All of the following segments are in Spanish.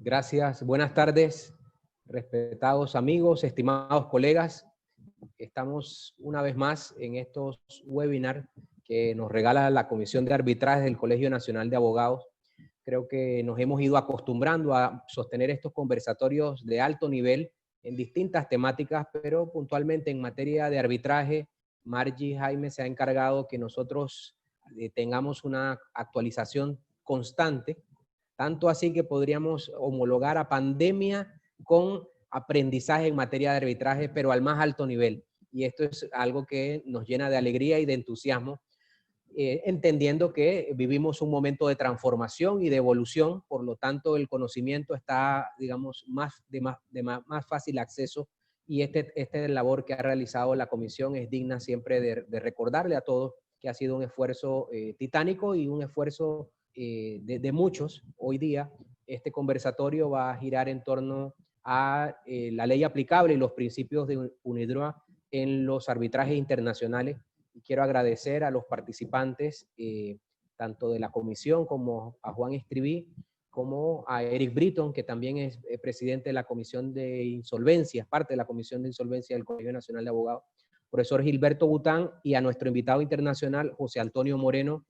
Gracias. Buenas tardes, respetados amigos, estimados colegas. Estamos una vez más en estos webinars que nos regala la Comisión de Arbitraje del Colegio Nacional de Abogados. Creo que nos hemos ido acostumbrando a sostener estos conversatorios de alto nivel en distintas temáticas, pero puntualmente en materia de arbitraje, Margie Jaime se ha encargado que nosotros tengamos una actualización constante, tanto así que podríamos homologar a pandemia con aprendizaje en materia de arbitraje, pero al más alto nivel. Y esto es algo que nos llena de alegría y de entusiasmo, entendiendo que vivimos un momento de transformación y de evolución, por lo tanto el conocimiento está, digamos, más fácil acceso, y esta labor que ha realizado la comisión es digna siempre de recordarle a todos que ha sido un esfuerzo titánico y un esfuerzo de muchos. Hoy día este conversatorio va a girar en torno a la ley aplicable y los principios de UNIDROIT en los arbitrajes internacionales. Y quiero agradecer a los participantes, tanto de la comisión como a Juan Estriví, como a Eric Britton, que también es presidente de la Comisión de Insolvencia, parte de la Comisión de Insolvencia del Colegio Nacional de Abogados, profesor Gilberto Bután, y a nuestro invitado internacional, José Antonio Moreno,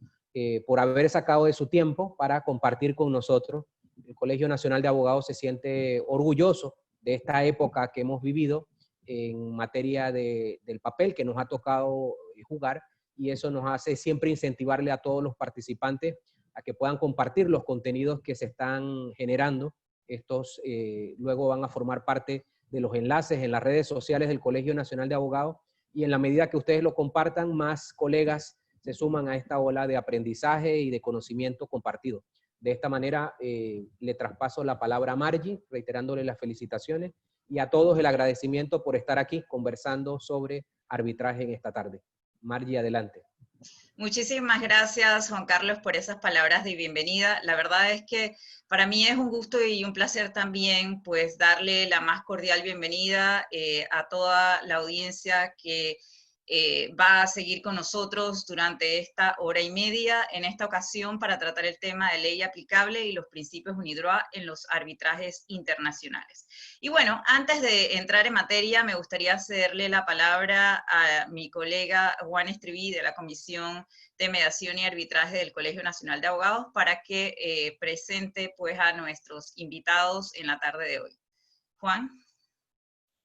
por haber sacado de su tiempo para compartir con nosotros. El Colegio Nacional de Abogados se siente orgulloso de esta época que hemos vivido en materia del papel que nos ha tocado jugar, y eso nos hace siempre incentivarle a todos los participantes a que puedan compartir los contenidos que se están generando. Estos luego van a formar parte de los enlaces en las redes sociales del Colegio Nacional de Abogados, y en la medida que ustedes lo compartan, más colegas se suman a esta ola de aprendizaje y de conocimiento compartido. De esta manera le traspaso la palabra a Margie, reiterándole las felicitaciones, y a todos el agradecimiento por estar aquí conversando sobre arbitraje en esta tarde. Margie, adelante. Muchísimas gracias, Juan Carlos, por esas palabras de bienvenida. La verdad es que para mí es un gusto y un placer también, pues, darle la más cordial bienvenida a toda la audiencia que va a seguir con nosotros durante esta hora y media, en esta ocasión para tratar el tema de ley aplicable y los principios UNIDROIT en los arbitrajes internacionales. Y bueno, antes de entrar en materia, me gustaría cederle la palabra a mi colega Juan Estriví de la Comisión de Mediación y Arbitraje del Colegio Nacional de Abogados para que presente pues a nuestros invitados en la tarde de hoy. Juan.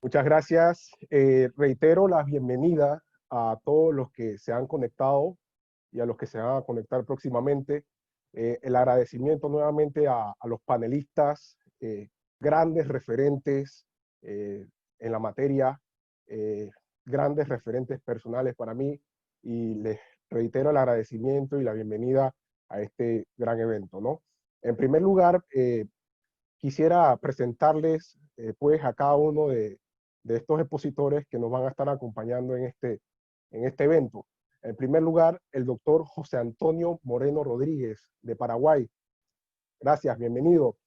Muchas gracias. Reitero la bienvenida a todos los que se han conectado y a los que se van a conectar próximamente. El agradecimiento nuevamente a los panelistas, grandes referentes en la materia, grandes referentes personales para mí, y les reitero el agradecimiento y la bienvenida a este gran evento, ¿no? En primer lugar, quisiera presentarles pues a cada uno de estos expositores que nos van a estar acompañando en este evento. En primer lugar, el doctor José Antonio Moreno Rodríguez, de Paraguay. Gracias, bienvenido.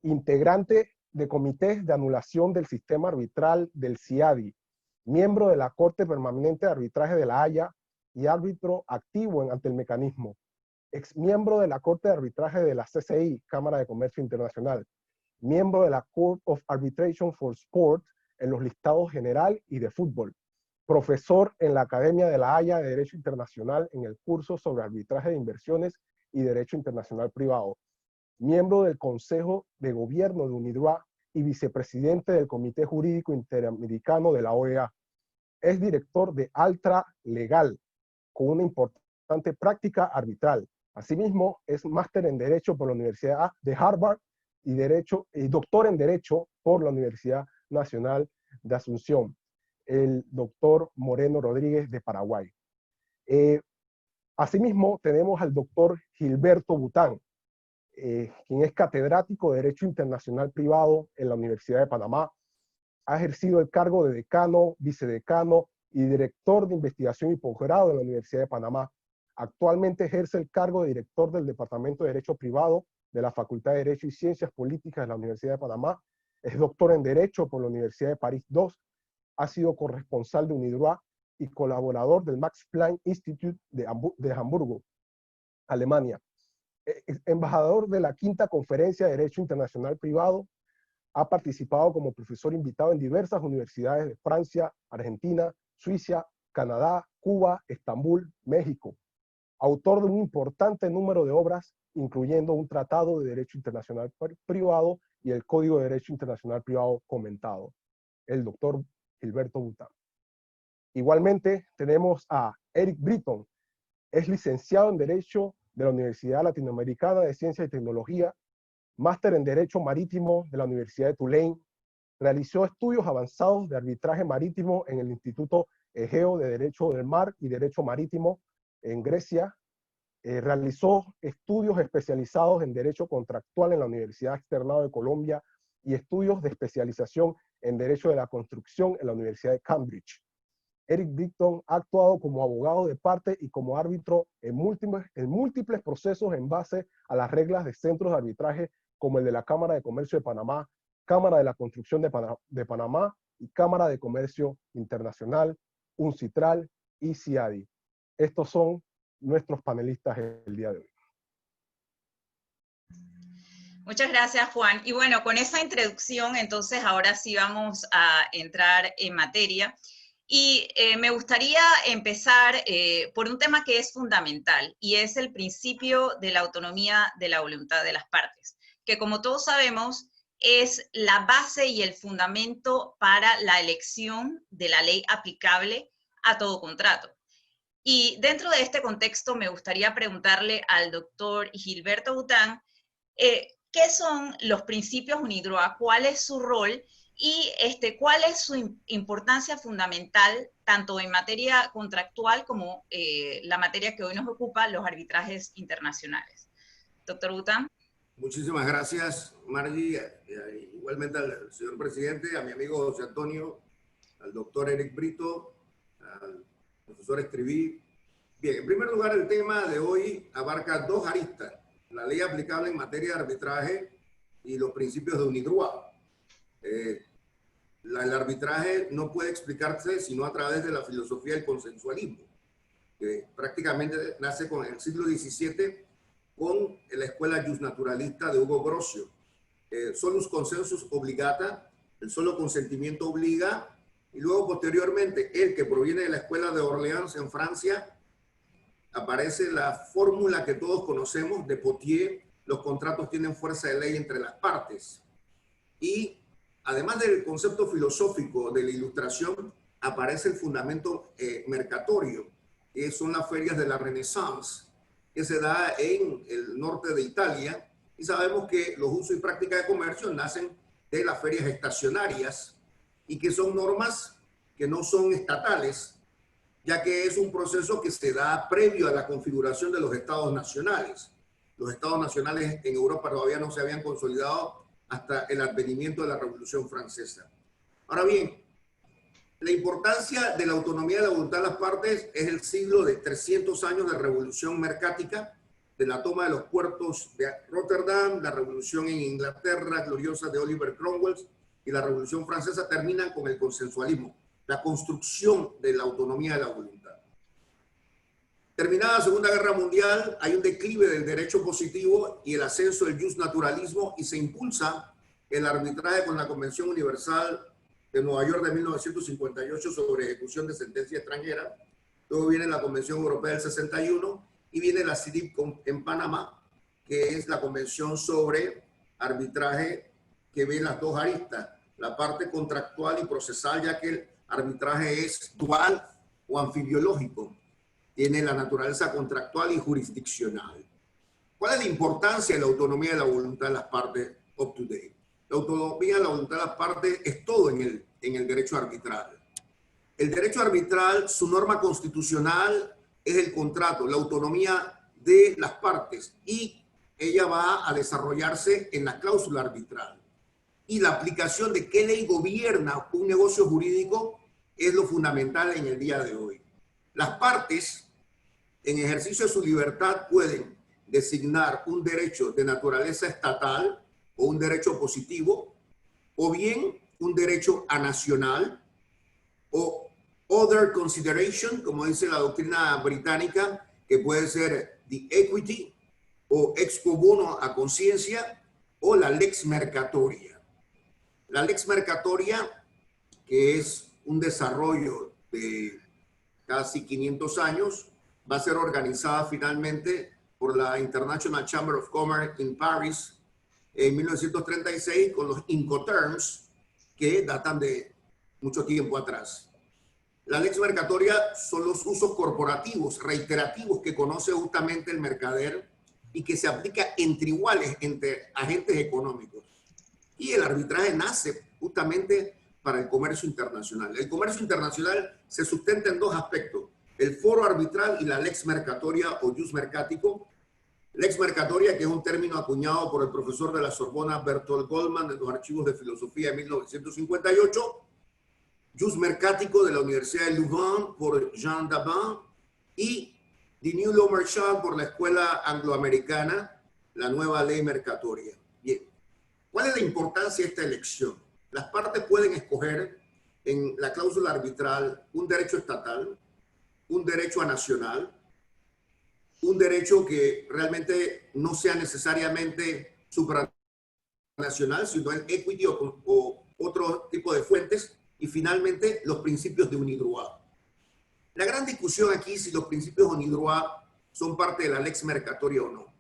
Integrante de comités de anulación del sistema arbitral del CIADI, miembro de la Corte Permanente de Arbitraje de La Haya y árbitro activo ante el mecanismo. Exmiembro de la Corte de Arbitraje de la CCI, Cámara de Comercio Internacional. Miembro de la Court of Arbitration for Sport en los listados general y de fútbol. Profesor en la Academia de La Haya de Derecho Internacional en el curso sobre arbitraje de inversiones y Derecho Internacional Privado. Miembro del Consejo de Gobierno de UNIDROIT y vicepresidente del Comité Jurídico Interamericano de la OEA. Es director de Altra Legal, con una importante práctica arbitral. Asimismo, es máster en Derecho por la Universidad de Harvard y doctor en Derecho por la Universidad Nacional de Asunción, el doctor Moreno Rodríguez de Paraguay. Asimismo, tenemos al doctor Gilberto Bután, quien es catedrático de Derecho Internacional Privado en la Universidad de Panamá. Ha ejercido el cargo de decano, vicedecano y director de investigación y posgrado en la Universidad de Panamá. Actualmente ejerce el cargo de director del Departamento de Derecho Privado de la Facultad de Derecho y Ciencias Políticas de la Universidad de Panamá. Es doctor en Derecho por la Universidad de París II. Ha sido corresponsal de UNIDROIT y colaborador del Max Planck Institute de Hamburgo, Alemania. embajador de la Quinta Conferencia de Derecho Internacional Privado. Ha participado como profesor invitado en diversas universidades de Francia, Argentina, Suiza, Canadá, Cuba, Estambul, México. Autor de un importante número de obras, incluyendo un tratado de Derecho Internacional Privado y el Código de Derecho Internacional Privado comentado, el doctor Gilberto Bután. Igualmente tenemos a Eric Britton. Es licenciado en Derecho de la Universidad Latinoamericana de Ciencia y Tecnología, máster en Derecho Marítimo de la Universidad de Tulane. Realizó estudios avanzados de arbitraje marítimo en el Instituto Egeo de Derecho del Mar y Derecho Marítimo en Grecia. Realizó estudios especializados en Derecho Contractual en la Universidad Externado de Colombia y estudios de especialización en Derecho de la Construcción en la Universidad de Cambridge. Eric Britton ha actuado como abogado de parte y como árbitro en múltiples procesos en base a las reglas de centros de arbitraje como el de la Cámara de Comercio de Panamá, Cámara de la Construcción de Panamá y Cámara de Comercio Internacional, UNCITRAL y CIADI. Estos son nuestros panelistas el día de hoy. Muchas gracias, Juan. Y bueno, con esa introducción, entonces ahora sí vamos a entrar en materia. Y me gustaría empezar por un tema que es fundamental, y es el principio de la autonomía de la voluntad de las partes, que como todos sabemos es la base y el fundamento para la elección de la ley aplicable a todo contrato. Y dentro de este contexto me gustaría preguntarle al doctor Gilberto Bután, ¿qué son los principios UNIDROIT? ¿Cuál es su rol? Y ¿cuál es su importancia fundamental, tanto en materia contractual como la materia que hoy nos ocupa, los arbitrajes internacionales? Doctor Bután. Muchísimas gracias, Margie. Igualmente al señor presidente, a mi amigo José Antonio, al doctor Eric Brito, al profesor Escribí. Bien, en primer lugar, el tema de hoy abarca dos aristas: la ley aplicable en materia de arbitraje y los principios de UNIDROIT. El arbitraje no puede explicarse sino a través de la filosofía del consensualismo, que prácticamente nace con el siglo XVII con la escuela justnaturalista de Hugo Grocio. Solus consensus obligata, el solo consentimiento obliga, y luego posteriormente, el que proviene de la escuela de Orleans en Francia, aparece la fórmula que todos conocemos de Potier: los contratos tienen fuerza de ley entre las partes. Y además del concepto filosófico de la Ilustración, aparece el fundamento mercatorio, que son las ferias de la Renaissance, que se da en el norte de Italia, y sabemos que los usos y prácticas de comercio nacen de las ferias estacionarias y que son normas que no son estatales, ya que es un proceso que se da previo a la configuración de los estados nacionales. Los estados nacionales en Europa todavía no se habían consolidado hasta el advenimiento de la Revolución Francesa. Ahora bien, la importancia de la autonomía de la voluntad de las partes es el siglo de 300 años de revolución mercática, de la toma de los puertos de Rotterdam, la revolución en Inglaterra gloriosa de Oliver Cromwell y la Revolución Francesa terminan con el consensualismo, la construcción de la autonomía de la voluntad. Terminada la Segunda Guerra Mundial, hay un declive del derecho positivo y el ascenso del justnaturalismo, y se impulsa el arbitraje con la Convención Universal de Nueva York de 1958 sobre ejecución de sentencia extranjera. Luego viene la Convención Europea del 61 y viene la CIDIP en Panamá, que es la convención sobre arbitraje que ve las dos aristas, la parte contractual y procesal, ya que el arbitraje es dual o anfibiológico. Tiene la naturaleza contractual y jurisdiccional. ¿Cuál es la importancia de la autonomía de la voluntad de las partes up to date? La autonomía de la voluntad de las partes es todo en el derecho arbitral. El derecho arbitral, su norma constitucional es el contrato, la autonomía de las partes, y ella va a desarrollarse en la cláusula arbitral. Y la aplicación de qué ley gobierna un negocio jurídico es lo fundamental en el día de hoy. Las partes, en ejercicio de su libertad, pueden designar un derecho de naturaleza estatal o un derecho positivo, o bien un derecho anacional, o other consideration, como dice la doctrina británica, que puede ser the equity, o exco bono a conciencia, o la lex mercatoria. La lex mercatoria, que es un desarrollo de casi 500 años, va a ser organizada finalmente por la International Chamber of Commerce in Paris en 1936 con los Incoterms, que datan de mucho tiempo atrás. La lex mercatoria son los usos corporativos reiterativos que conoce justamente el mercader y que se aplica entre iguales, entre agentes económicos. Y el arbitraje nace justamente para el comercio internacional. El comercio internacional se sustenta en dos aspectos: el foro arbitral y la lex mercatoria o jus mercatico. Lex mercatoria, que es un término acuñado por el profesor de la Sorbona Bertolt Goldman en los archivos de filosofía de 1958. Jus mercatico de la Universidad de Louvain por Jean Dabin y The New Law Marchand por la Escuela Angloamericana, la nueva ley mercatoria. Bien, ¿cuál es la importancia de esta elección? Las partes pueden escoger en la cláusula arbitral un derecho estatal, un derecho nacional, un derecho que realmente no sea necesariamente supranacional, sino el equity o otro tipo de fuentes, y finalmente los principios de unidroit. La gran discusión aquí es si los principios de unidroit son parte de la lex mercatoria o no.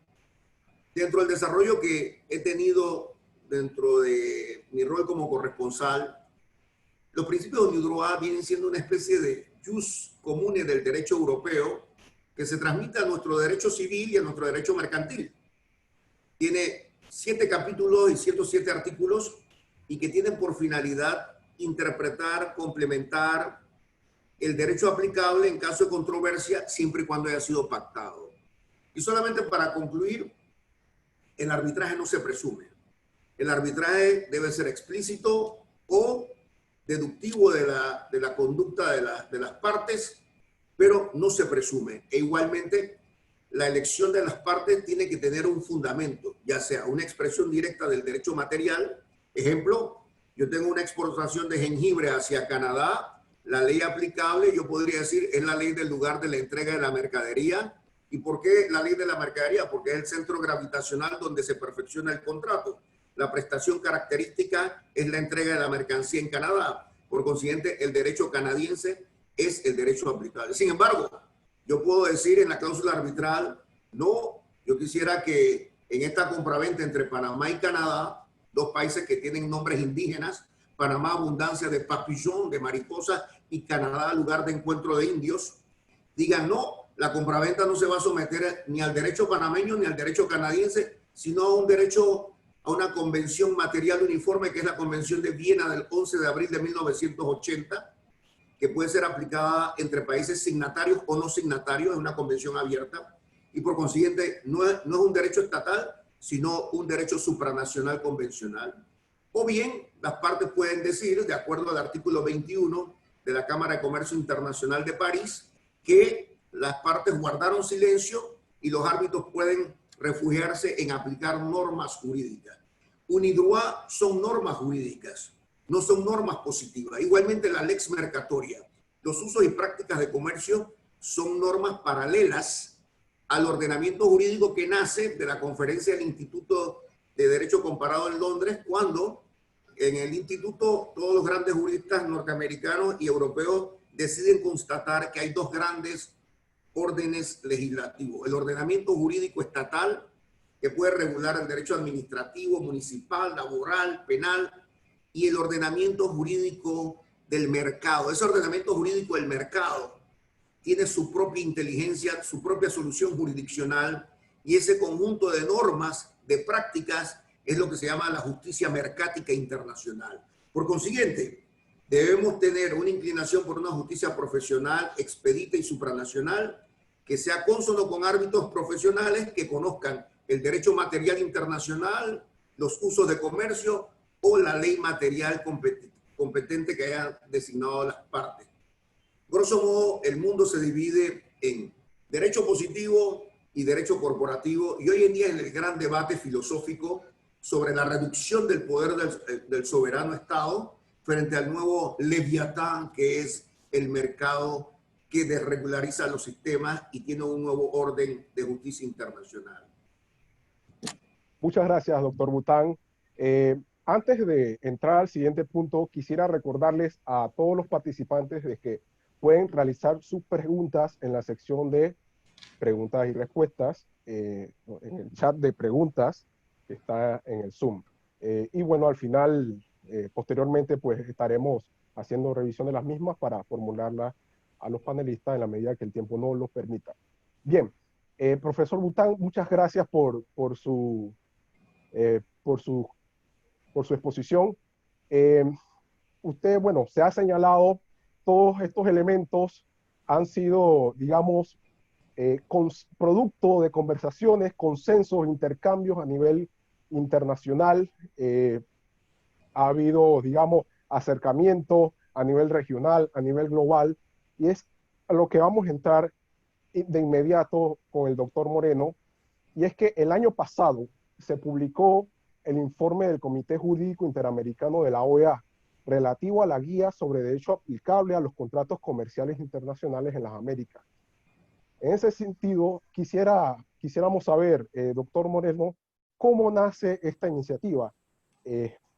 Dentro del desarrollo que he tenido dentro de mi rol como corresponsal, los principios de unidroit vienen siendo una especie de jus comune del derecho europeo que se transmite a nuestro derecho civil y a nuestro derecho mercantil. Tiene 7 capítulos y 107 artículos y que tienen por finalidad interpretar, complementar el derecho aplicable en caso de controversia, siempre y cuando haya sido pactado. Y solamente para concluir, el arbitraje no se presume. El arbitraje debe ser explícito o deductivo de la conducta de las partes, pero no se presume. E igualmente, la elección de las partes tiene que tener un fundamento, ya sea una expresión directa del derecho material. Ejemplo, yo tengo una exportación de jengibre hacia Canadá. La ley aplicable, yo podría decir, es la ley del lugar de la entrega de la mercadería. ¿Y por qué la ley de la mercadería? Porque es el centro gravitacional donde se perfecciona el contrato. La prestación característica es la entrega de la mercancía en Canadá. Por consiguiente, el derecho canadiense es el derecho aplicable. Sin embargo, yo puedo decir en la cláusula arbitral, no, yo quisiera que en esta compraventa entre Panamá y Canadá, dos países que tienen nombres indígenas, Panamá abundancia de papillón, de mariposas, y Canadá lugar de encuentro de indios, digan no, la compraventa no se va a someter ni al derecho panameño ni al derecho canadiense, sino a un derecho, a una convención material uniforme que es la Convención de Viena del 11 de abril de 1980, que puede ser aplicada entre países signatarios o no signatarios, es una convención abierta, y por consiguiente no es un derecho estatal, sino un derecho supranacional convencional. O bien, las partes pueden decir, de acuerdo al artículo 21 de la Cámara de Comercio Internacional de París, que las partes guardaron silencio y los árbitros pueden refugiarse en aplicar normas jurídicas. Unidroit son normas jurídicas, no son normas positivas. Igualmente la lex mercatoria. Los usos y prácticas de comercio son normas paralelas al ordenamiento jurídico que nace de la conferencia del Instituto de Derecho Comparado en Londres, cuando en el instituto todos los grandes juristas norteamericanos y europeos deciden constatar que hay dos grandes órdenes legislativos. El ordenamiento jurídico estatal, que puede regular el derecho administrativo, municipal, laboral, penal, y el ordenamiento jurídico del mercado. Ese ordenamiento jurídico del mercado tiene su propia inteligencia, su propia solución jurisdiccional, y ese conjunto de normas, de prácticas, es lo que se llama la justicia mercática internacional. Por consiguiente, debemos tener una inclinación por una justicia profesional, expedita y supranacional, que sea cónsono con árbitros profesionales que conozcan el derecho material internacional, los usos de comercio o la ley material competente que hayan designado las partes. Grosso modo, el mundo se divide en derecho positivo y derecho corporativo, y hoy en día en el gran debate filosófico sobre la reducción del poder del soberano Estado frente al nuevo leviatán que es el mercado que desregulariza los sistemas y tiene un nuevo orden de justicia internacional. Muchas gracias, doctor Bután. Antes de entrar al siguiente punto, quisiera recordarles a todos los participantes de que pueden realizar sus preguntas en la sección de preguntas y respuestas, en el chat de preguntas que está en el Zoom. Y bueno, al final, posteriormente, pues estaremos haciendo revisión de las mismas para formularlas a los panelistas en la medida que el tiempo nos lo permita. Bien, profesor Bután, muchas gracias por su exposición. Usted, bueno, se ha señalado todos estos elementos han sido, digamos, producto de conversaciones, consensos, intercambios a nivel internacional. Ha habido, digamos, acercamiento a nivel regional, a nivel global, y es a lo que vamos a entrar de inmediato con el doctor Moreno, y es que el año pasado se publicó el informe del Comité Jurídico Interamericano de la OEA relativo a la guía sobre derecho aplicable a los contratos comerciales internacionales en las Américas. En ese sentido, quisiéramos saber, doctor Moreno, cómo nace esta iniciativa.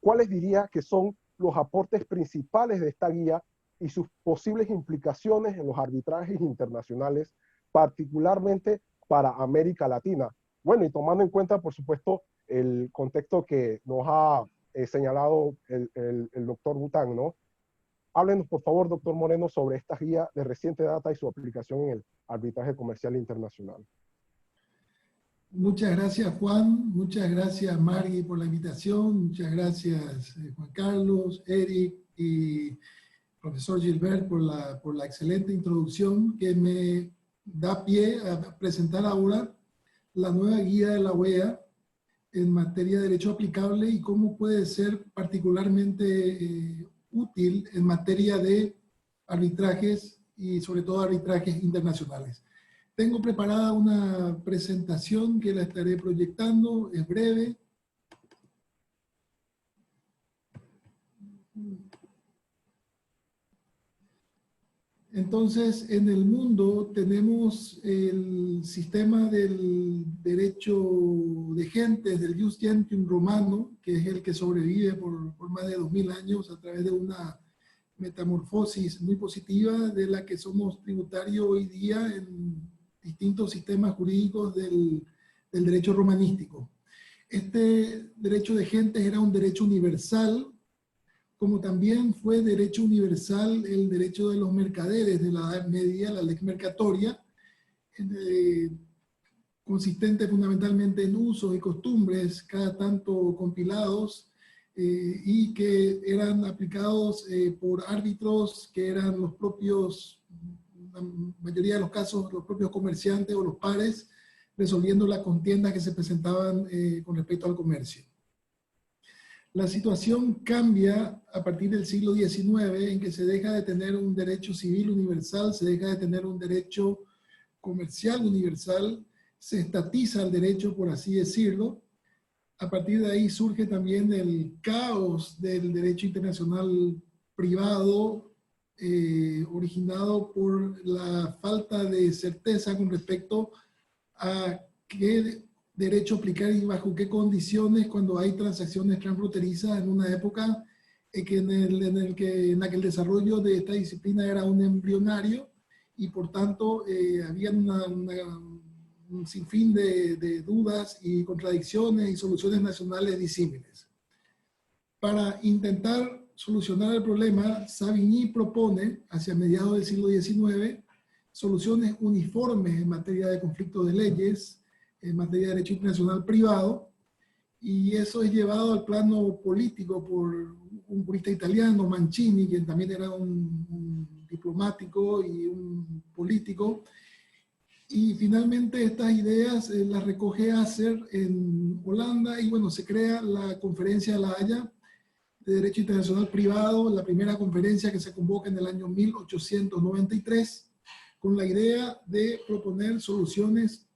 ¿Cuáles diría que son los aportes principales de esta guía y sus posibles implicaciones en los arbitrajes internacionales, particularmente para América Latina? Bueno, y tomando en cuenta, por supuesto, el contexto que nos ha señalado el doctor Bután, ¿no? Háblenos, por favor, doctor Moreno, sobre esta guía de reciente data y su aplicación en el arbitraje comercial internacional. Muchas gracias, Juan. Muchas gracias, Margui, por la invitación. Muchas gracias, Juan Carlos, Eric y profesor Gilbert por la excelente introducción que me da pie a presentar ahora la nueva guía de la OEA en materia de derecho aplicable y cómo puede ser particularmente útil en materia de arbitrajes y sobre todo arbitrajes internacionales. Tengo preparada una presentación que la estaré proyectando, es breve. Entonces, en el mundo tenemos el sistema del derecho de gentes, del jus gentium romano, que es el que sobrevive por más de 2000 años a través de una metamorfosis muy positiva de la que somos tributarios hoy día en distintos sistemas jurídicos del derecho romanístico. Este derecho de gentes era un derecho universal, como también fue derecho universal el derecho de los mercaderes de la Edad Media, la lex mercatoria, consistente fundamentalmente en usos y costumbres, cada tanto compilados, y que eran aplicados por árbitros que eran los propios, la mayoría de los casos, los propios comerciantes o los pares, resolviendo las contiendas que se presentaban con respecto al comercio. La situación cambia a partir del siglo XIX, en que se deja de tener un derecho civil universal, se deja de tener un derecho comercial universal, se estatiza el derecho, por así decirlo. A partir de ahí surge también el caos del derecho internacional privado, originado por la falta de certeza con respecto a qué derecho aplicar y bajo qué condiciones cuando hay transacciones transfronterizas en una época en la que el desarrollo de esta disciplina era un embrionario y por tanto había un sinfín de dudas y contradicciones y soluciones nacionales disímiles. Para intentar solucionar el problema, Savigny propone, hacia mediados del siglo XIX, soluciones uniformes en materia de conflicto de leyes, en materia de derecho internacional privado, y eso es llevado al plano político por un jurista italiano, Mancini, quien también era un diplomático y un político, y finalmente estas ideas las recoge Asser en Holanda, y bueno, se crea la Conferencia de La Haya de Derecho Internacional Privado, la primera conferencia que se convoca en el año 1893, con la idea de proponer soluciones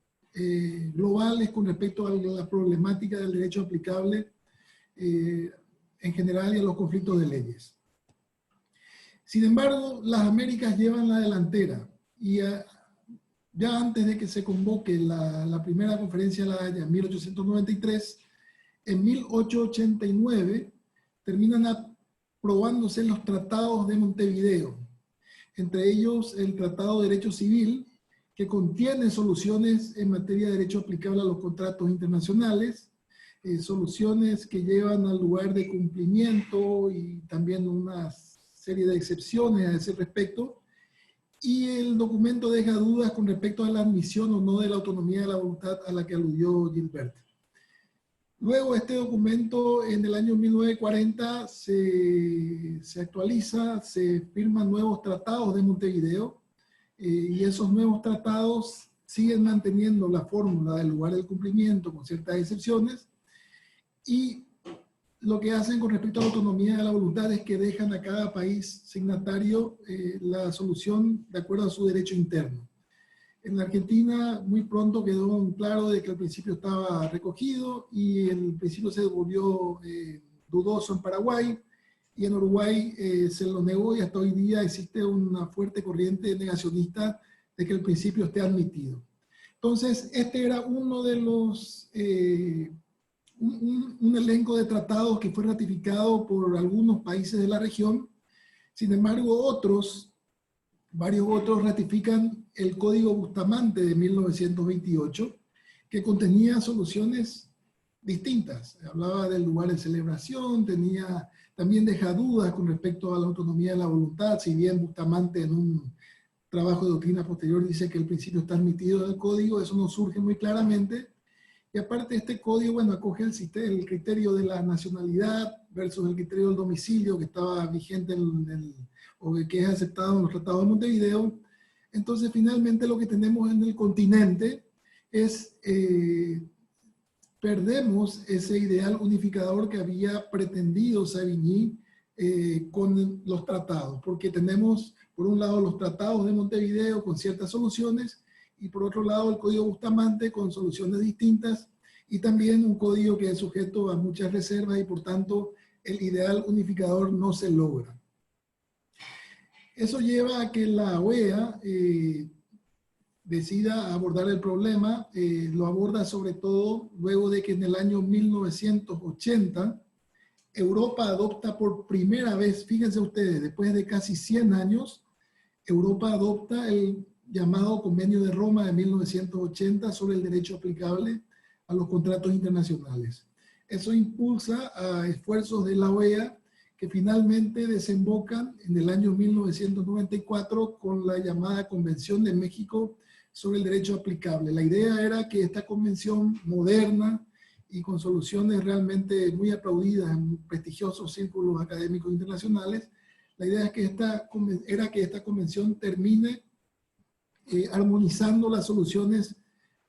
globales con respecto a la problemática del derecho aplicable en general y a los conflictos de leyes. Sin embargo, las Américas llevan la delantera y ya antes de que se convoque la primera conferencia de La Haya en 1893, en 1889 terminan aprobándose los tratados de Montevideo, entre ellos el Tratado de Derecho Civil, que contiene soluciones en materia de derecho aplicable a los contratos internacionales, soluciones que llevan al lugar de cumplimiento y también una serie de excepciones a ese respecto. Y el documento deja dudas con respecto a la admisión o no de la autonomía de la voluntad a la que aludió Gilbert. Luego este documento en el año 1940 se actualiza, se firman nuevos tratados de Montevideo, y esos nuevos tratados siguen manteniendo la fórmula del lugar del cumplimiento con ciertas excepciones, y lo que hacen con respecto a la autonomía de la voluntad es que dejan a cada país signatario la solución de acuerdo a su derecho interno. En la Argentina muy pronto quedó claro de que el principio estaba recogido y el principio se volvió dudoso en Paraguay, y en Uruguay se lo negó, y hasta hoy día existe una fuerte corriente negacionista de que el principio esté admitido. Entonces, este era uno de los, un elenco de tratados que fue ratificado por algunos países de la región. Sin embargo, varios otros ratifican el Código Bustamante de 1928, que contenía soluciones distintas. Hablaba del lugar de celebración, también deja dudas con respecto a la autonomía de la voluntad, si bien Bustamante en un trabajo de doctrina posterior dice que el principio está admitido del código, eso no surge muy claramente. Y aparte este código, bueno, acoge el criterio de la nacionalidad versus el criterio del domicilio que estaba vigente o que es aceptado en los tratados de Montevideo. Entonces finalmente lo que tenemos en el continente es perdemos ese ideal unificador que había pretendido Savigny con los tratados, porque tenemos por un lado los tratados de Montevideo con ciertas soluciones, y por otro lado el Código Bustamante con soluciones distintas, y también un código que es sujeto a muchas reservas, y por tanto el ideal unificador no se logra. Eso lleva a que la OEA decida abordar el problema. Lo aborda sobre todo luego de que en el año 1980 Europa adopta por primera vez, fíjense ustedes, después de casi 100 años, Europa adopta el llamado Convenio de Roma de 1980 sobre el derecho aplicable a los contratos internacionales. Eso impulsa a esfuerzos de la OEA que finalmente desembocan en el año 1994 con la llamada Convención de México sobre el derecho aplicable. La idea era que esta convención moderna y con soluciones realmente muy aplaudidas en prestigiosos círculos académicos internacionales, la idea es que esta convención termine armonizando las soluciones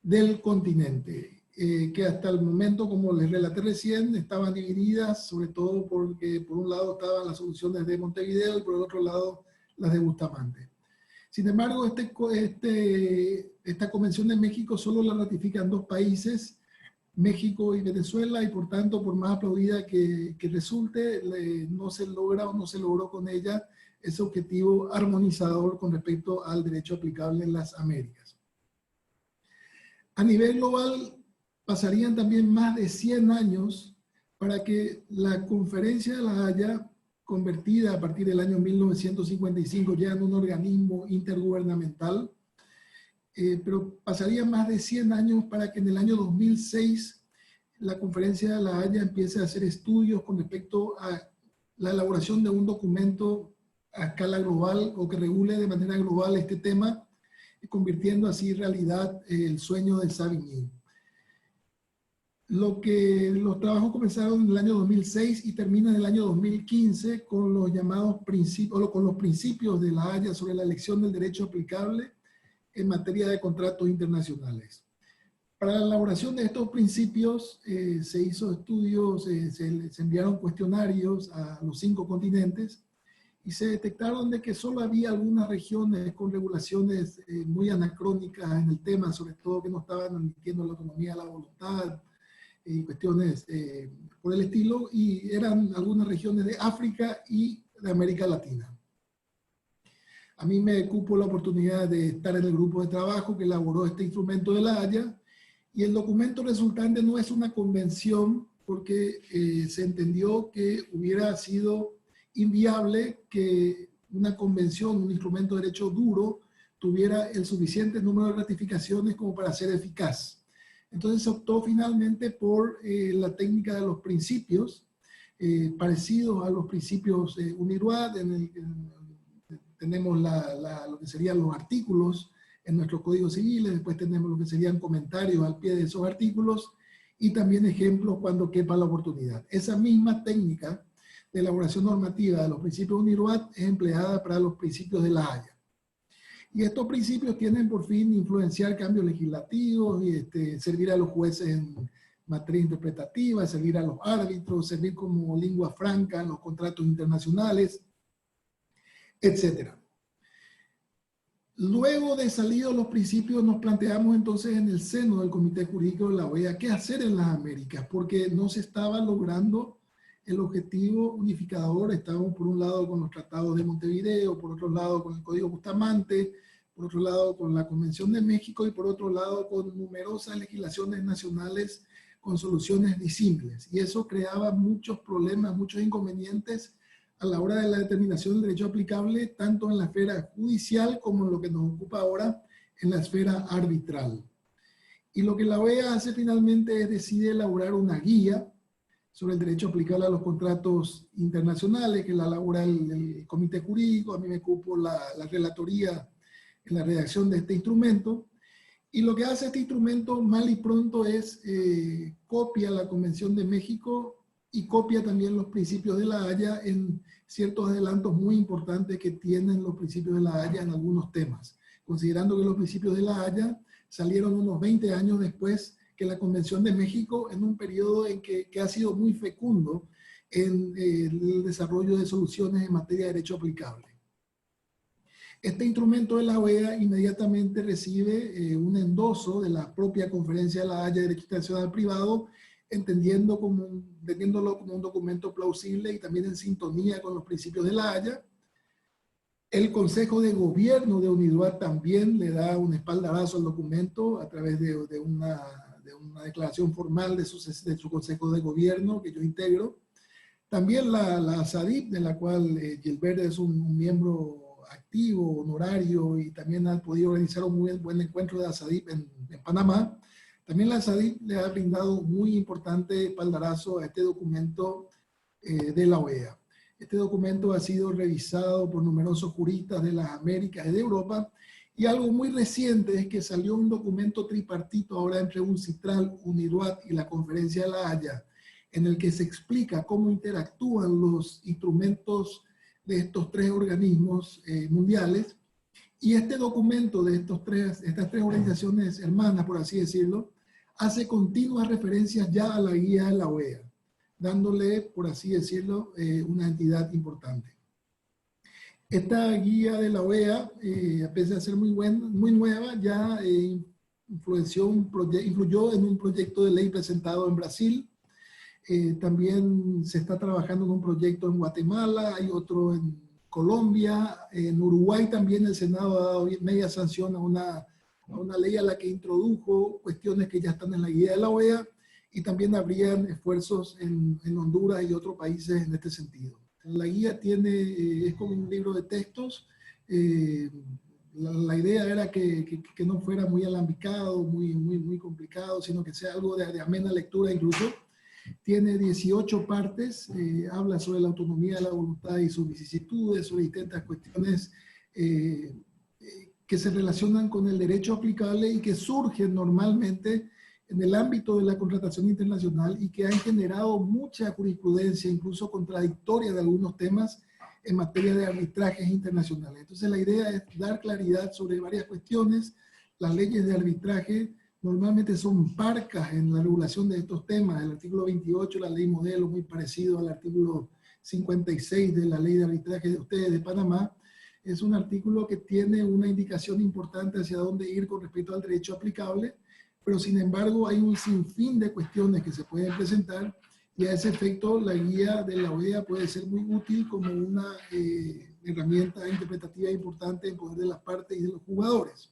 del continente, que hasta el momento, como les relaté recién, estaban divididas, sobre todo porque por un lado estaban las soluciones de Montevideo y por el otro lado las de Bustamante. Sin embargo, esta Convención de México solo la ratifican 2 países, México y Venezuela, y por tanto, por más aplaudida que resulte, no se logra o no se logró con ella ese objetivo armonizador con respecto al derecho aplicable en las Américas. A nivel global, pasarían también más de 100 años para que la Conferencia de La Haya, convertida a partir del año 1955 ya en un organismo intergubernamental, pero pasaría más de 100 años para que en el año 2006 la Conferencia de La Haya empiece a hacer estudios con respecto a la elaboración de un documento a escala global o que regule de manera global este tema, convirtiendo así realidad el sueño de Savigny. Los trabajos comenzaron en el año 2006 y terminan en el año 2015 con los llamados principios de La Haya sobre la elección del derecho aplicable en materia de contratos internacionales. Para la elaboración de estos principios se hizo estudios, se enviaron cuestionarios a los 5 continentes y se detectaron de que solo había algunas regiones con regulaciones muy anacrónicas en el tema, sobre todo que no estaban admitiendo la autonomía de la voluntad y cuestiones por el estilo, y eran algunas regiones de África y de América Latina. A mí me cupo la oportunidad de estar en el grupo de trabajo que elaboró este instrumento de La Haya, y el documento resultante no es una convención porque se entendió que hubiera sido inviable que una convención, un instrumento de derecho duro, tuviera el suficiente número de ratificaciones como para ser eficaz. Entonces se optó finalmente por la técnica de los principios, parecidos a los principios UNIRWAD. Tenemos lo que serían los artículos en nuestros códigos civiles, después tenemos lo que serían comentarios al pie de esos artículos y también ejemplos cuando quepa la oportunidad. Esa misma técnica de elaboración normativa de los principios UNIRWAD es empleada para los principios de La Haya. Y estos principios tienen por fin influenciar cambios legislativos y servir a los jueces en materia interpretativa, servir a los árbitros, servir como lengua franca en los contratos internacionales, etc. Luego de salidos los principios, nos planteamos entonces en el seno del Comité Jurídico de la OEA qué hacer en las Américas, porque no se estaba logrando el objetivo unificador. Estábamos por un lado con los tratados de Montevideo, por otro lado con el Código Bustamante, por otro lado con la Convención de México y por otro lado con numerosas legislaciones nacionales con soluciones disímiles. Y eso creaba muchos problemas, muchos inconvenientes a la hora de la determinación del derecho aplicable, tanto en la esfera judicial como en lo que nos ocupa ahora en la esfera arbitral. Y lo que la OEA hace finalmente es decide elaborar una guía sobre el derecho aplicable a los contratos internacionales, que la elabora el Comité Jurídico. A mí me ocupo la relatoría en la redacción de este instrumento. Y lo que hace este instrumento mal y pronto es copia la Convención de México y copia también los principios de La Haya en ciertos adelantos muy importantes que tienen los principios de La Haya en algunos temas, considerando que los principios de La Haya salieron unos 20 años después que la Convención de México, en un periodo en que ha sido muy fecundo en el desarrollo de soluciones en materia de derecho aplicable. Este instrumento de la OEA inmediatamente recibe un endoso de la propia Conferencia de La Haya de Derecho Internacional Privado, entendiéndolo como un documento plausible y también en sintonía con los principios de La Haya. El Consejo de Gobierno de UNIRWAD también le da un espaldarazo al documento a través de una declaración formal de su Consejo de Gobierno que yo integro. También la SADIP, de la cual Gilbert es un miembro activo, honorario, y también ha podido organizar un muy buen encuentro de la SADIP en Panamá. También la SADIP le ha brindado muy importante espaldarazo a este documento de la OEA. Este documento ha sido revisado por numerosos juristas de las Américas y de Europa, y algo muy reciente es que salió un documento tripartito ahora entre UNCITRAL, UNIRWAD y la Conferencia de La Haya, en el que se explica cómo interactúan los instrumentos de estos tres organismos mundiales. Y este documento de estas tres organizaciones hermanas, por así decirlo, hace continuas referencias ya a la guía de la OEA, dándole, por así decirlo, una entidad importante. Esta guía de la OEA, a pesar de ser muy nueva, ya influyó en un proyecto de ley presentado en Brasil. También se está trabajando en un proyecto en Guatemala, hay otro en Colombia, en Uruguay también el Senado ha dado media sanción a una ley a la que introdujo cuestiones que ya están en la guía de la OEA, y también habrían esfuerzos en Honduras y otros países en este sentido. La guía es como un libro de textos. La idea era que no fuera muy alambicado, muy complicado, sino que sea algo de amena lectura incluso. Tiene 18 partes, habla sobre la autonomía de la voluntad y sus vicisitudes, sobre distintas cuestiones que se relacionan con el derecho aplicable y que surgen normalmente en el ámbito de la contratación internacional y que han generado mucha jurisprudencia, incluso contradictoria de algunos temas en materia de arbitrajes internacionales. Entonces la idea es dar claridad sobre varias cuestiones. Las leyes de arbitraje normalmente son parcas en la regulación de estos temas. El artículo 28, la ley modelo, muy parecido al artículo 56 de la ley de arbitraje de ustedes de Panamá, es un artículo que tiene una indicación importante hacia dónde ir con respecto al derecho aplicable, pero sin embargo hay un sinfín de cuestiones que se pueden presentar, y a ese efecto la guía de la OEA puede ser muy útil como una herramienta interpretativa importante en poder de las partes y de los jugadores.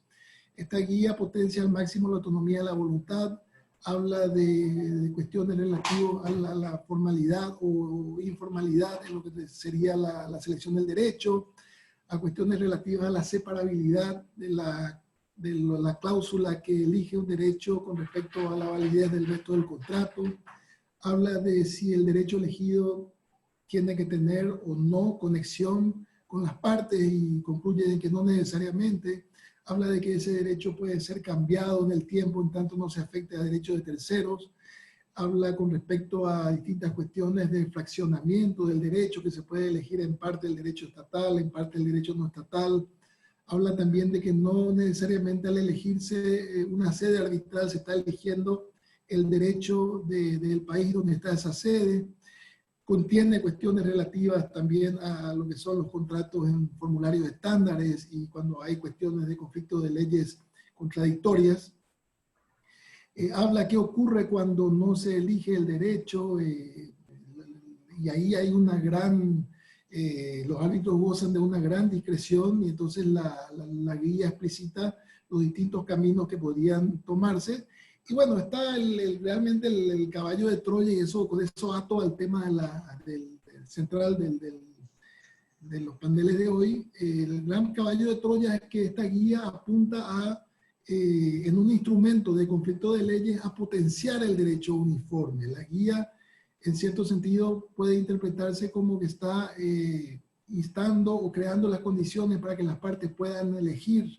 Esta guía potencia al máximo la autonomía de la voluntad, habla de cuestiones relativas a la formalidad o informalidad en lo que sería la selección del derecho, a cuestiones relativas a la separabilidad de la cláusula que elige un derecho con respecto a la validez del resto del contrato, habla de si el derecho elegido tiene que tener o no conexión con las partes y concluye en que no necesariamente. Habla de que ese derecho puede ser cambiado en el tiempo en tanto no se afecte a derechos de terceros. Habla con respecto a distintas cuestiones de fraccionamiento del derecho, que se puede elegir en parte el derecho estatal, en parte el derecho no estatal. Habla también de que no necesariamente al elegirse una sede arbitral se está eligiendo el derecho del país donde está esa sede. Contiene cuestiones relativas también a lo que son los contratos en formularios estándares y cuando hay cuestiones de conflicto de leyes contradictorias. Habla qué ocurre cuando no se elige el derecho y ahí hay una gran, los árbitros gozan de una gran discreción y entonces la guía explicita los distintos caminos que podrían tomarse. Y bueno, está realmente el caballo de Troya y eso, con eso ato al tema del central de los paneles de hoy. El gran caballo de Troya es que esta guía apunta en un instrumento de conflicto de leyes a potenciar el derecho uniforme. La guía, en cierto sentido, puede interpretarse como que está instando o creando las condiciones para que las partes puedan elegir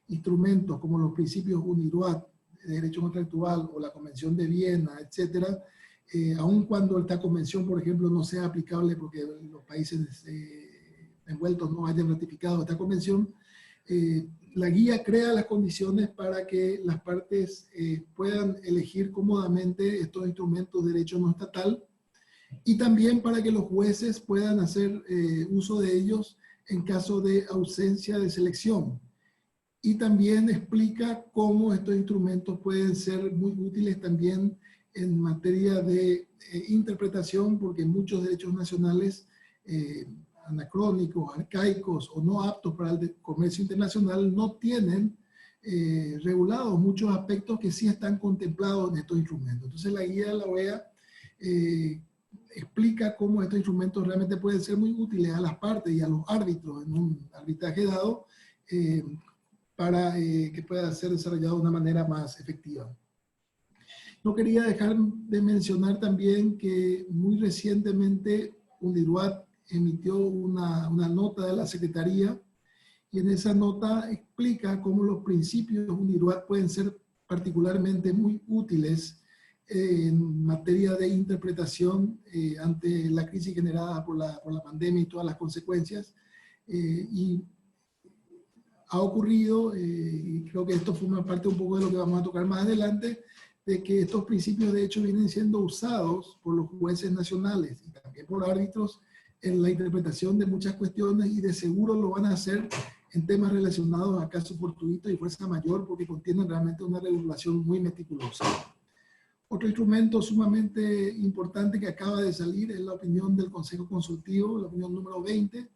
instrumentos como los principios UNIRWAT, de derecho contractual o la Convención de Viena, etcétera, aun cuando esta convención, por ejemplo, no sea aplicable porque los países envueltos no hayan ratificado esta convención, la guía crea las condiciones para que las partes puedan elegir cómodamente estos instrumentos de derecho no estatal y también para que los jueces puedan hacer uso de ellos en caso de ausencia de selección. Y también explica cómo estos instrumentos pueden ser muy útiles también en materia de interpretación, porque muchos derechos nacionales anacrónicos, arcaicos o no aptos para el comercio internacional no tienen regulados muchos aspectos que sí están contemplados en estos instrumentos. Entonces la guía de la OEA explica cómo estos instrumentos realmente pueden ser muy útiles a las partes y a los árbitros en un arbitraje dado, para que pueda ser desarrollado de una manera más efectiva. No quería dejar de mencionar también que muy recientemente UNIRWAT emitió una nota de la Secretaría y en esa nota explica cómo los principios UNIRWAT pueden ser particularmente muy útiles en materia de interpretación ante la crisis generada por la pandemia y todas las consecuencias. Y ha ocurrido, y creo que esto forma parte un poco de lo que vamos a tocar más adelante, de que estos principios de hecho vienen siendo usados por los jueces nacionales y también por árbitros en la interpretación de muchas cuestiones y de seguro lo van a hacer en temas relacionados a casos fortuitos y fuerza mayor porque contienen realmente una regulación muy meticulosa. Otro instrumento sumamente importante que acaba de salir es la opinión del Consejo Consultivo, la opinión número 20.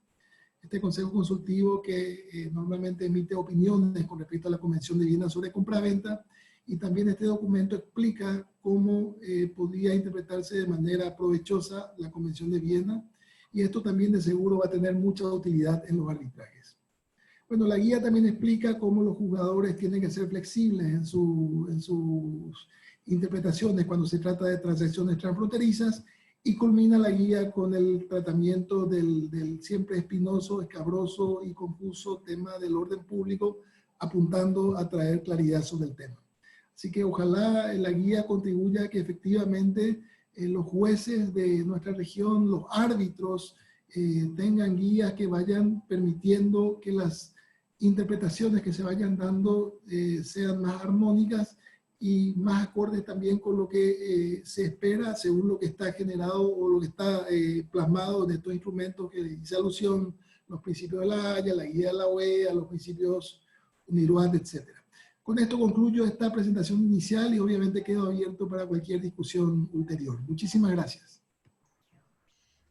Este Consejo Consultivo que normalmente emite opiniones con respecto a la Convención de Viena sobre compraventa y también este documento explica cómo podría interpretarse de manera provechosa la Convención de Viena y esto también de seguro va a tener mucha utilidad en los arbitrajes. Bueno, la guía también explica cómo los juzgadores tienen que ser flexibles en sus interpretaciones cuando se trata de transacciones transfronterizas y culmina la guía con el tratamiento del siempre espinoso, escabroso y confuso tema del orden público, apuntando a traer claridad sobre el tema. Así que ojalá la guía contribuya a que efectivamente los jueces de nuestra región, los árbitros, tengan guías que vayan permitiendo que las interpretaciones que se vayan dando sean más armónicas y más acordes también con lo que se espera según lo que está generado o lo que está plasmado en estos instrumentos que hice alusión, los principios de la Haya, la guía de la OEA, los principios UNIRWAT, etc. Con esto concluyo esta presentación inicial y obviamente quedo abierto para cualquier discusión ulterior. Muchísimas gracias.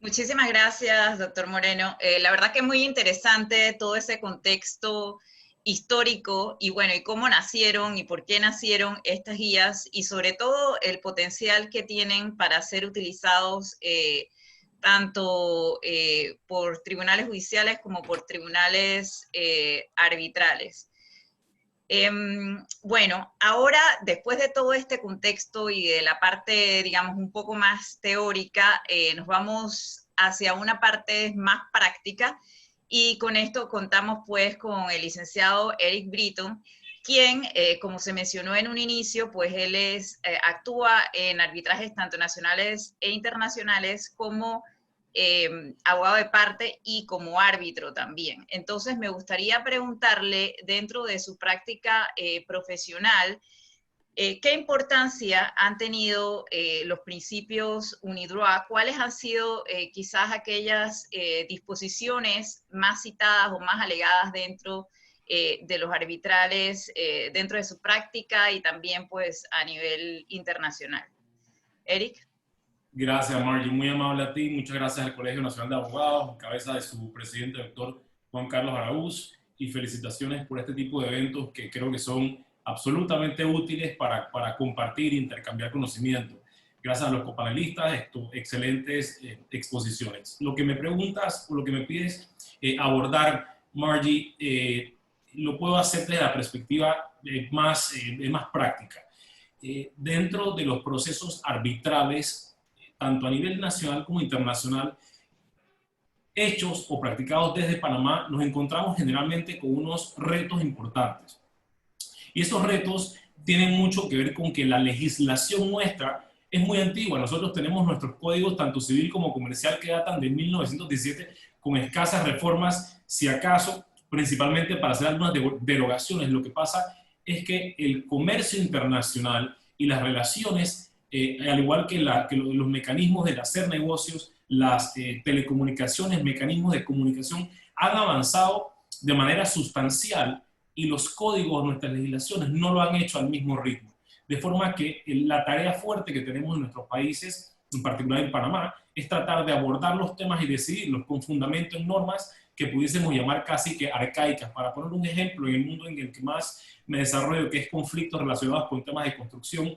Muchísimas gracias, doctor Moreno. La verdad que es muy interesante todo ese contexto histórico y bueno, y cómo nacieron y por qué nacieron estas guías y sobre todo el potencial que tienen para ser utilizados tanto por tribunales judiciales como por tribunales arbitrales. Bueno, ahora, después de todo este contexto y de la parte, digamos, un poco más teórica, nos vamos hacia una parte más práctica, y con esto contamos pues con el licenciado Eric Britton, quien, como se mencionó en un inicio, pues él actúa en arbitrajes tanto nacionales e internacionales como abogado de parte y como árbitro también. Entonces me gustaría preguntarle, dentro de su práctica profesional, ¿qué importancia han tenido los principios UNIDROIT? ¿Cuáles han sido quizás aquellas disposiciones más citadas o más alegadas dentro de los arbitrales, dentro de su práctica y también pues a nivel internacional? Eric. Gracias, Margie. Muy amable a ti. Muchas gracias al Colegio Nacional de Abogados, en cabeza de su presidente, doctor Juan Carlos Araúz, y felicitaciones por este tipo de eventos que creo que son absolutamente útiles para compartir e intercambiar conocimiento. Gracias a los copanelistas, excelentes exposiciones. Lo que me preguntas o lo que me pides abordar, Margie, lo puedo hacer desde la perspectiva más práctica. Dentro de los procesos arbitrales, tanto a nivel nacional como internacional, hechos o practicados desde Panamá, nos encontramos generalmente con unos retos importantes. Y esos retos tienen mucho que ver con que la legislación nuestra es muy antigua. Nosotros tenemos nuestros códigos, tanto civil como comercial, que datan de 1917, con escasas reformas, si acaso, principalmente para hacer algunas derogaciones. Lo que pasa es que el comercio internacional y las relaciones, al igual que los mecanismos de hacer negocios, las telecomunicaciones, mecanismos de comunicación, han avanzado de manera sustancial y los códigos de nuestras legislaciones no lo han hecho al mismo ritmo. De forma que la tarea fuerte que tenemos en nuestros países, en particular en Panamá, es tratar de abordar los temas y decidirlos con fundamento en normas que pudiésemos llamar casi que arcaicas. Para poner un ejemplo, en el mundo en el que más me desarrollo, que es conflictos relacionados con temas de construcción,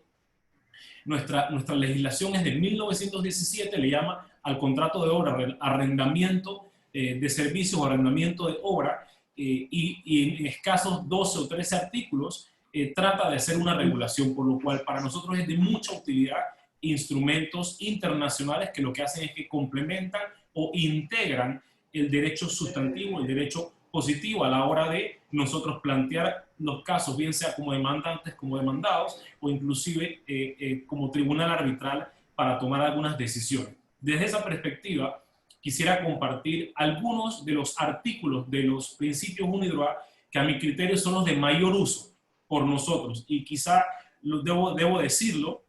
nuestra legislación es de 1917, le llama al contrato de obra, arrendamiento de servicios o arrendamiento de obra, y en escasos 12 o 13 artículos trata de hacer una regulación, por lo cual para nosotros es de mucha utilidad instrumentos internacionales que lo que hacen es que complementan o integran el derecho sustantivo, el derecho positivo a la hora de nosotros plantear los casos, bien sea como demandantes, como demandados, o inclusive como tribunal arbitral para tomar algunas decisiones. Desde esa perspectiva, quisiera compartir algunos de los artículos de los principios UNIDROIT que a mi criterio son los de mayor uso por nosotros, y quizá debo decirlo,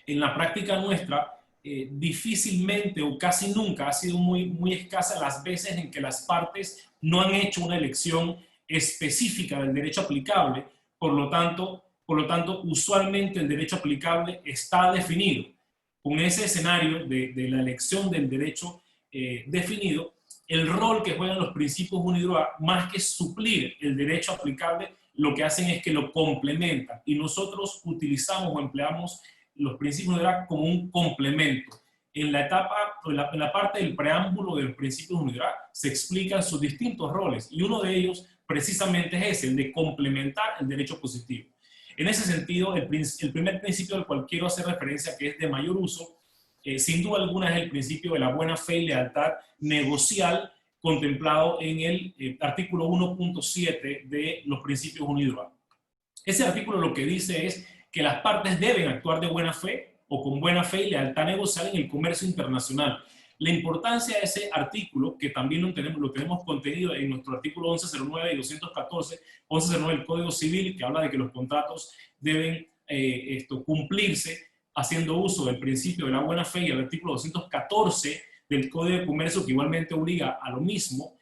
en la práctica nuestra, difícilmente o casi nunca ha sido muy escasa las veces en que las partes no han hecho una elección específica del derecho aplicable. Por lo tanto, usualmente el derecho aplicable está definido. Con ese escenario de la elección del derecho definido, el rol que juegan los principios UNIDROIT, más que suplir el derecho aplicable, lo que hacen es que lo complementan, y nosotros utilizamos o empleamos los principios UNIDROIT como un complemento. En la parte del preámbulo de los principios UNIDROIT se explican sus distintos roles, y uno de ellos precisamente es ese, el de complementar el derecho positivo. En ese sentido, el primer principio al cual quiero hacer referencia, que es de mayor uso, sin duda alguna es el principio de la buena fe y lealtad negocial, contemplado en el artículo 1.7 de los principios UNIDROIT. Ese artículo lo que dice es que las partes deben actuar de buena fe o con buena fe y lealtad negocial en el comercio internacional. La importancia de ese artículo, que también lo tenemos contenido en nuestro artículo 1109 y 214, 1109 del Código Civil, que habla de que los contratos deben cumplirse haciendo uso del principio de la buena fe, y el artículo 214 del Código de Comercio, que igualmente obliga a lo mismo.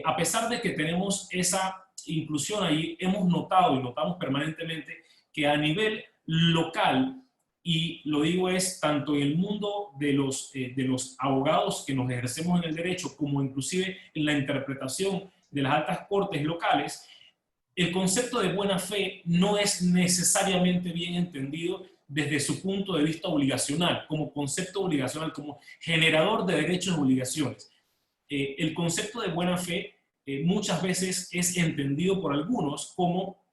A pesar de que tenemos esa inclusión ahí, hemos notado y notamos permanentemente que a nivel local, y lo digo es tanto en el mundo de los abogados que nos ejercemos en el derecho, como inclusive en la interpretación de las altas cortes locales, el concepto de buena fe no es necesariamente bien entendido desde su punto de vista obligacional, como concepto obligacional, como generador de derechos y obligaciones. El concepto de buena fe muchas veces es entendido por algunos como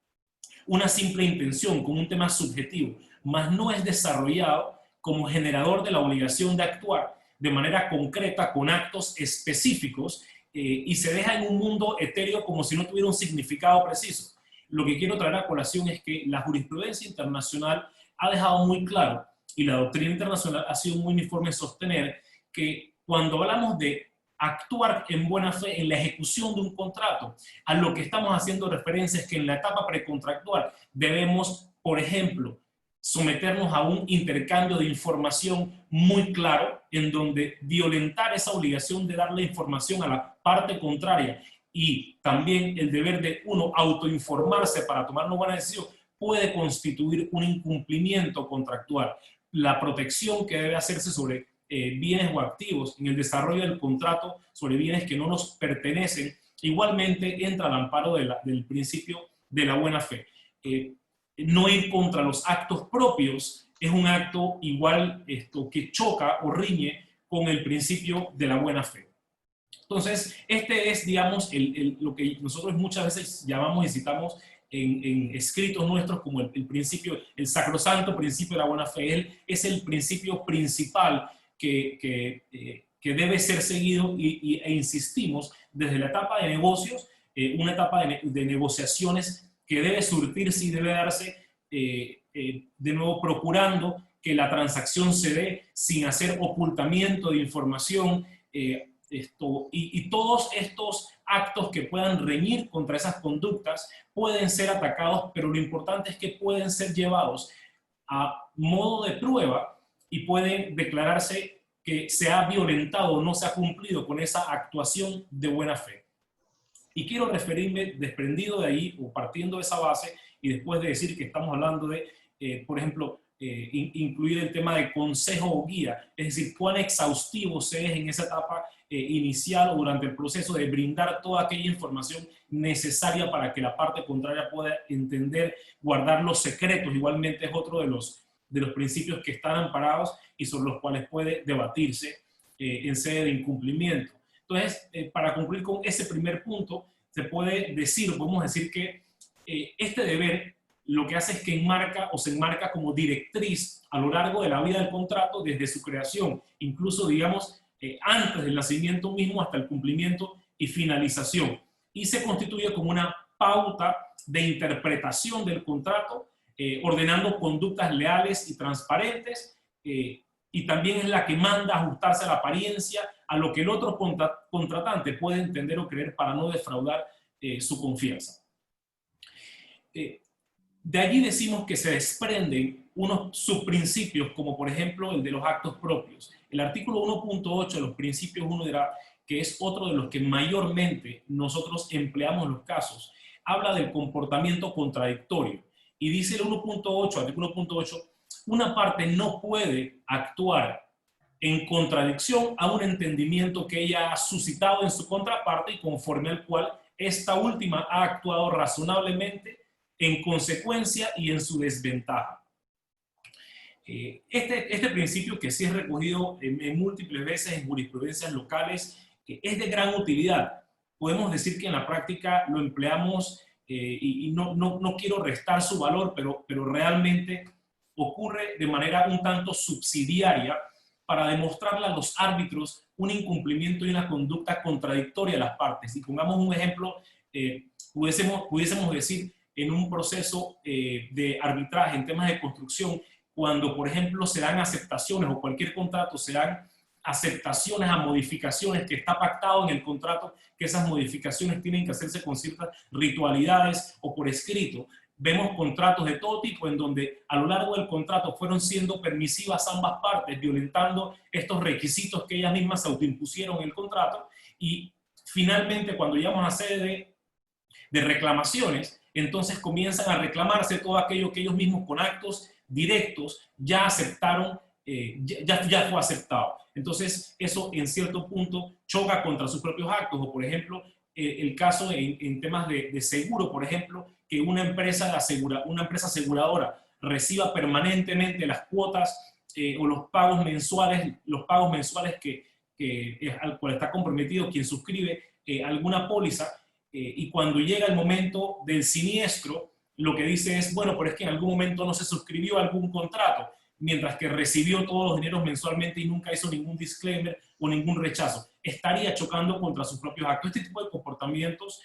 una simple intención, como un tema subjetivo, mas no es desarrollado como generador de la obligación de actuar de manera concreta con actos específicos y se deja en un mundo etéreo como si no tuviera un significado preciso. Lo que quiero traer a colación es que la jurisprudencia internacional ha dejado muy claro, y la doctrina internacional ha sido muy uniforme en sostener, que cuando hablamos de actuar en buena fe en la ejecución de un contrato, a lo que estamos haciendo referencia es que en la etapa precontractual debemos, por ejemplo, someternos a un intercambio de información muy claro, en donde violentar esa obligación de darle información a la parte contraria y también el deber de uno autoinformarse para tomar una buena decisión puede constituir un incumplimiento contractual. La protección que debe hacerse sobre bienes o activos en el desarrollo del contrato sobre bienes que no nos pertenecen, igualmente entra al amparo del principio de la buena fe. No ir contra los actos propios es un acto igual que choca o riñe con el principio de la buena fe. Entonces, este es, digamos, lo que nosotros muchas veces llamamos y citamos en escritos nuestros como el principio, el sacrosanto principio de la buena fe. Es el principio principal que debe ser seguido e insistimos desde la etapa de negocios, una etapa de negociaciones que debe surtirse y debe darse de nuevo procurando que la transacción se dé sin hacer ocultamiento de información y todos estos actos que puedan reñir contra esas conductas pueden ser atacados, pero lo importante es que pueden ser llevados a modo de prueba y pueden declararse que se ha violentado o no se ha cumplido con esa actuación de buena fe. Y quiero referirme, desprendido de ahí o partiendo de esa base, y después de decir que estamos hablando de, por ejemplo, incluir el tema de consejo o guía, es decir, cuán exhaustivo se es en esa etapa inicial o durante el proceso de brindar toda aquella información necesaria para que la parte contraria pueda entender, guardar los secretos, igualmente es otro de los principios que están amparados y sobre los cuales puede debatirse en sede de incumplimiento. Entonces, para concluir con ese primer punto, se puede decir, podemos decir que este deber lo que hace es que se enmarca como directriz a lo largo de la vida del contrato desde su creación, incluso, digamos, antes del nacimiento mismo hasta el cumplimiento y finalización. Y se constituye como una pauta de interpretación del contrato, ordenando conductas leales y transparentes, y también es la que manda ajustarse a la apariencia, a lo que el otro contratante puede entender o creer para no defraudar su confianza. De allí decimos que se desprenden unos subprincipios, como por ejemplo el de los actos propios. El artículo 1.8 de los principios 1 dirá que es otro de los que mayormente nosotros empleamos en los casos. Habla del comportamiento contradictorio. Y dice el 1.8, artículo 1.8, una parte no puede actuar en contradicción a un entendimiento que ella ha suscitado en su contraparte y conforme al cual esta última ha actuado razonablemente en consecuencia y en su desventaja. Este principio, que sí es recogido en múltiples veces en jurisprudencias locales, es de gran utilidad. Podemos decir que en la práctica lo empleamos y no quiero restar su valor, pero realmente ocurre de manera un tanto subsidiaria para demostrarle a los árbitros un incumplimiento y una conducta contradictoria de las partes. Y pongamos un ejemplo, pudiésemos decir en un proceso de arbitraje en temas de construcción, cuando por ejemplo se dan aceptaciones o cualquier contrato se dan aceptaciones a modificaciones que está pactado en el contrato, que esas modificaciones tienen que hacerse con ciertas ritualidades o por escrito. Vemos contratos de todo tipo en donde a lo largo del contrato fueron siendo permisivas ambas partes, violentando estos requisitos que ellas mismas se autoimpusieron en el contrato, y finalmente cuando llegamos a sede de reclamaciones, entonces comienzan a reclamarse todo aquello que ellos mismos con actos directos ya aceptaron, ya fue aceptado. Entonces eso en cierto punto choca contra sus propios actos, o por ejemplo el caso en temas de seguro, por ejemplo, que una empresa aseguradora reciba permanentemente las cuotas o los pagos mensuales al cual está comprometido quien suscribe alguna póliza, y cuando llega el momento del siniestro, lo que dice es, bueno, pero es que en algún momento no se suscribió a algún contrato, mientras que recibió todos los dineros mensualmente y nunca hizo ningún disclaimer o ningún rechazo. Estaría chocando contra sus propios actos. Este tipo de comportamientos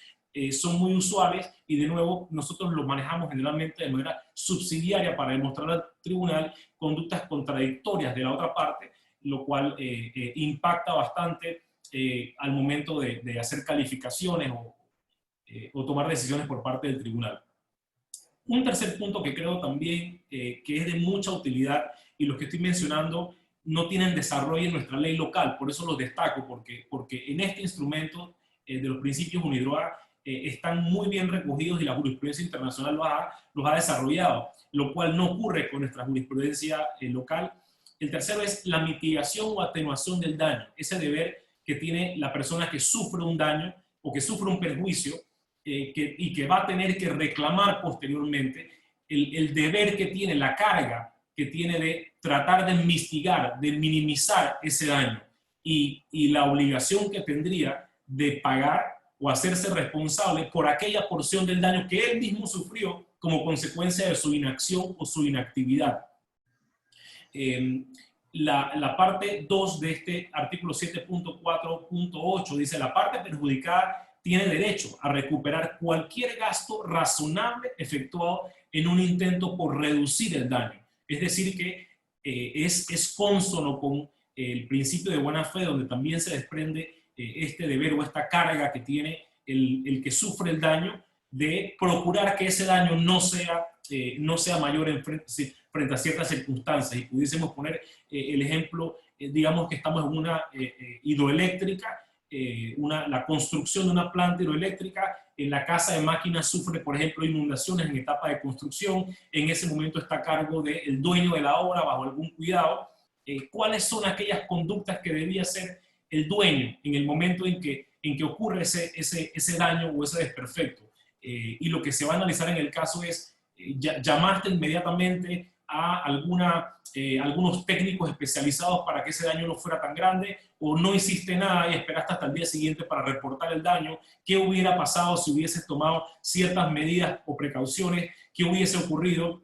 son muy usuales y, de nuevo, nosotros los manejamos generalmente de manera subsidiaria para demostrar al tribunal conductas contradictorias de la otra parte, lo cual impacta bastante al momento de hacer calificaciones o tomar decisiones por parte del tribunal. Un tercer punto que creo también que es de mucha utilidad, y los que estoy mencionando no tienen desarrollo en nuestra ley local, por eso los destaco, porque en este instrumento de los principios UNIDROIT están muy bien recogidos y la jurisprudencia internacional los ha desarrollado, lo cual no ocurre con nuestra jurisprudencia local. El tercero es la mitigación o atenuación del daño, ese deber que tiene la persona que sufre un daño o que sufre un perjuicio y que va a tener que reclamar posteriormente, el deber que tiene, la carga que tiene de tratar de mitigar, de minimizar ese daño, y la obligación que tendría de pagar o hacerse responsable por aquella porción del daño que él mismo sufrió como consecuencia de su inacción o su inactividad. La parte 2 de este artículo 7.4.8 dice: la parte perjudicada tiene derecho a recuperar cualquier gasto razonable efectuado en un intento por reducir el daño. Es decir, que es cónsono con el principio de buena fe, donde también se desprende este deber o esta carga que tiene el que sufre el daño, de procurar que ese daño no sea mayor frente a ciertas circunstancias. Y pudiésemos poner el ejemplo, digamos que estamos en una hidroeléctrica, la construcción de una planta hidroeléctrica, en la casa de máquinas sufre, por ejemplo, inundaciones en etapa de construcción, en ese momento está a cargo del dueño de la obra bajo algún cuidado. ¿Cuáles son aquellas conductas que debía hacer el dueño en el momento en que ocurre ese daño o ese desperfecto? Y lo que se va a analizar en el caso es, llamaste inmediatamente a algunos técnicos especializados para que ese daño no fuera tan grande, o no hiciste nada y esperaste hasta el día siguiente para reportar el daño. ¿Qué hubiera pasado si hubieses tomado ciertas medidas o precauciones? ¿Qué hubiese ocurrido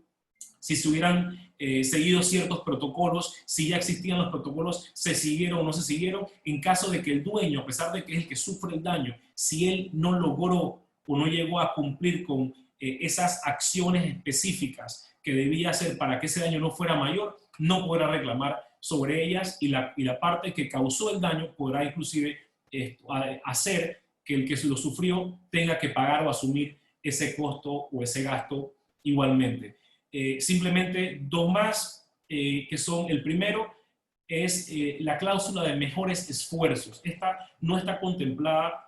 si se hubieran seguido ciertos protocolos? Si ya existían los protocolos, ¿se siguieron o no se siguieron? En caso de que el dueño, a pesar de que es el que sufre el daño, si él no logró o no llegó a cumplir con esas acciones específicas que debía hacer para que ese daño no fuera mayor, no podrá reclamar sobre ellas, y la parte que causó el daño podrá inclusive hacer que el que lo sufrió tenga que pagar o asumir ese costo o ese gasto igualmente. Simplemente dos más, que son: el primero es la cláusula de mejores esfuerzos. Esta no está contemplada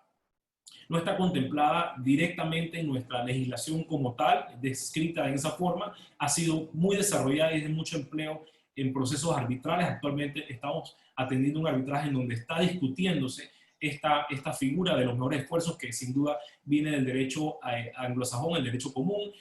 directamente en nuestra legislación como tal, descrita en esa forma. Ha sido muy desarrollada y es de mucho empleo en procesos arbitrales. Actualmente estamos atendiendo un arbitraje en donde está discutiéndose esta figura de los mejores esfuerzos, que sin duda viene del derecho anglosajón, el derecho común,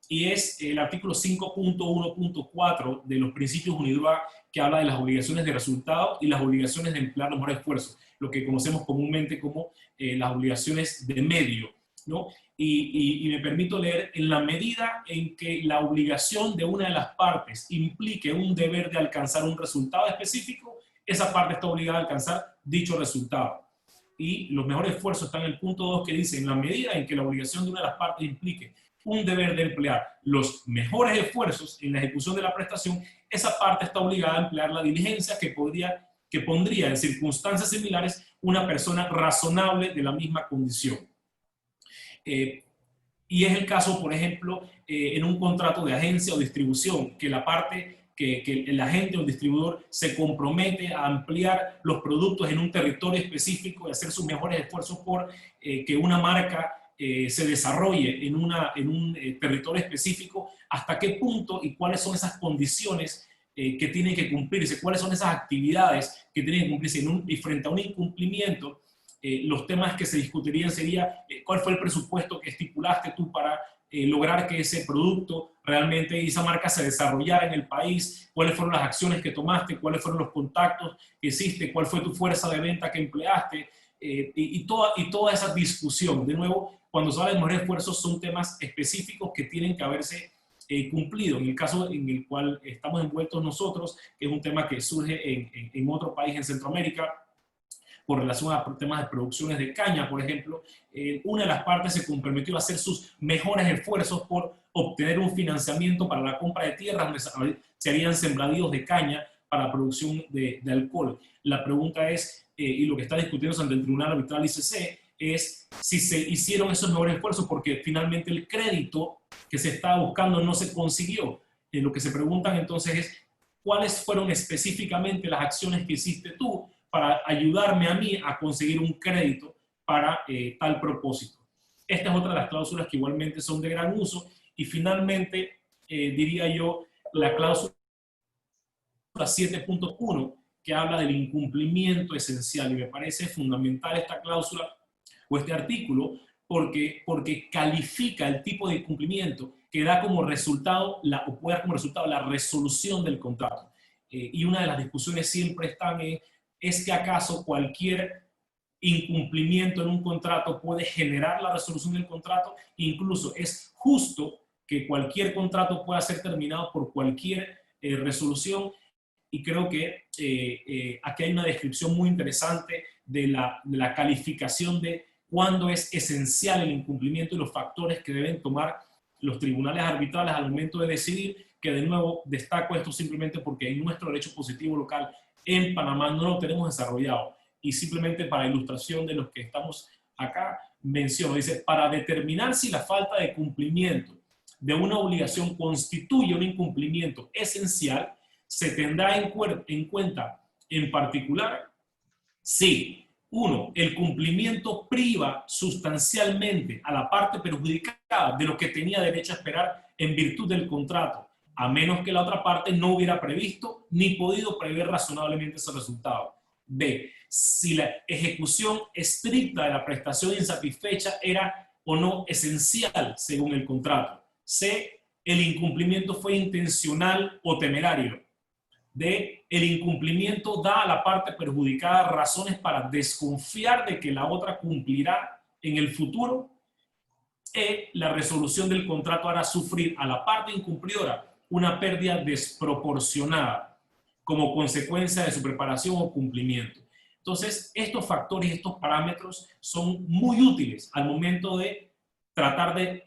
y es el artículo 5.1.4 de los principios UNIDROIT, que habla de las obligaciones de resultado y las obligaciones de emplear los mejores esfuerzos, lo que conocemos comúnmente como las obligaciones de medio, ¿no? Y me permito leer: en la medida en que la obligación de una de las partes implique un deber de alcanzar un resultado específico, esa parte está obligada a alcanzar dicho resultado. Y los mejores esfuerzos están en el punto 2, que dice: en la medida en que la obligación de una de las partes implique un deber de emplear los mejores esfuerzos en la ejecución de la prestación, esa parte está obligada a emplear la diligencia que pondría en circunstancias similares una persona razonable de la misma condición. Y es el caso, por ejemplo, en un contrato de agencia o distribución, que la parte que el agente o el distribuidor se compromete a ampliar los productos en un territorio específico y hacer sus mejores esfuerzos por que una marca se desarrolle en un territorio específico. ¿Hasta qué punto y cuáles son esas condiciones que tienen que cumplirse? ¿Cuáles son esas actividades que tienen que cumplirse? Y frente a un incumplimiento, los temas que se discutirían sería cuál fue el presupuesto que estipulaste tú para lograr que ese producto realmente, esa marca se desarrollara en el país, cuáles fueron las acciones que tomaste, cuáles fueron los contactos que hiciste, cuál fue tu fuerza de venta que empleaste, y toda esa discusión. De nuevo, cuando se habla de mejores esfuerzos, son temas específicos que tienen que haberse cumplido. En el caso en el cual estamos envueltos nosotros, que es un tema que surge en otro país en Centroamérica, por relación a temas de producciones de caña, por ejemplo, una de las partes se comprometió a hacer sus mejores esfuerzos por obtener un financiamiento para la compra de tierras donde se harían sembradíos de caña para la producción de alcohol. La pregunta es, y lo que está discutiendo ante el Tribunal Arbitral ICC, es si se hicieron esos mejores esfuerzos, porque finalmente el crédito que se estaba buscando no se consiguió. Lo que se preguntan entonces es, ¿cuáles fueron específicamente las acciones que hiciste tú para ayudarme a mí a conseguir un crédito para tal propósito? Esta es otra de las cláusulas que igualmente son de gran uso. Y finalmente, diría yo, la cláusula 7.1, que habla del incumplimiento esencial. Y me parece fundamental esta cláusula o este artículo porque califica el tipo de incumplimiento que da como resultado, o puede dar como resultado la resolución del contrato. Y una de las discusiones siempre están es que acaso cualquier incumplimiento en un contrato puede generar la resolución del contrato. Incluso es justo que cualquier contrato pueda ser terminado por cualquier resolución. Y creo que aquí hay una descripción muy interesante de la calificación de cuándo es esencial el incumplimiento y los factores que deben tomar los tribunales arbitrales al momento de decidir, que de nuevo destaco esto simplemente porque en nuestro derecho positivo local en Panamá no lo tenemos desarrollado. Y simplemente para ilustración de los que estamos acá, menciono, dice, para determinar si la falta de cumplimiento de una obligación constituye un incumplimiento esencial, se tendrá en cuenta en particular si, uno, el cumplimiento priva sustancialmente a la parte perjudicada de lo que tenía derecho a esperar en virtud del contrato, a menos que la otra parte no hubiera previsto ni podido prever razonablemente ese resultado. B, si la ejecución estricta de la prestación insatisfecha era o no esencial según el contrato. C, el incumplimiento fue intencional o temerario. D, el incumplimiento da a la parte perjudicada razones para desconfiar de que la otra cumplirá en el futuro. E, la resolución del contrato hará sufrir a la parte incumplidora una pérdida desproporcionada como consecuencia de su preparación o cumplimiento. Entonces, estos factores, estos parámetros son muy útiles al momento de tratar de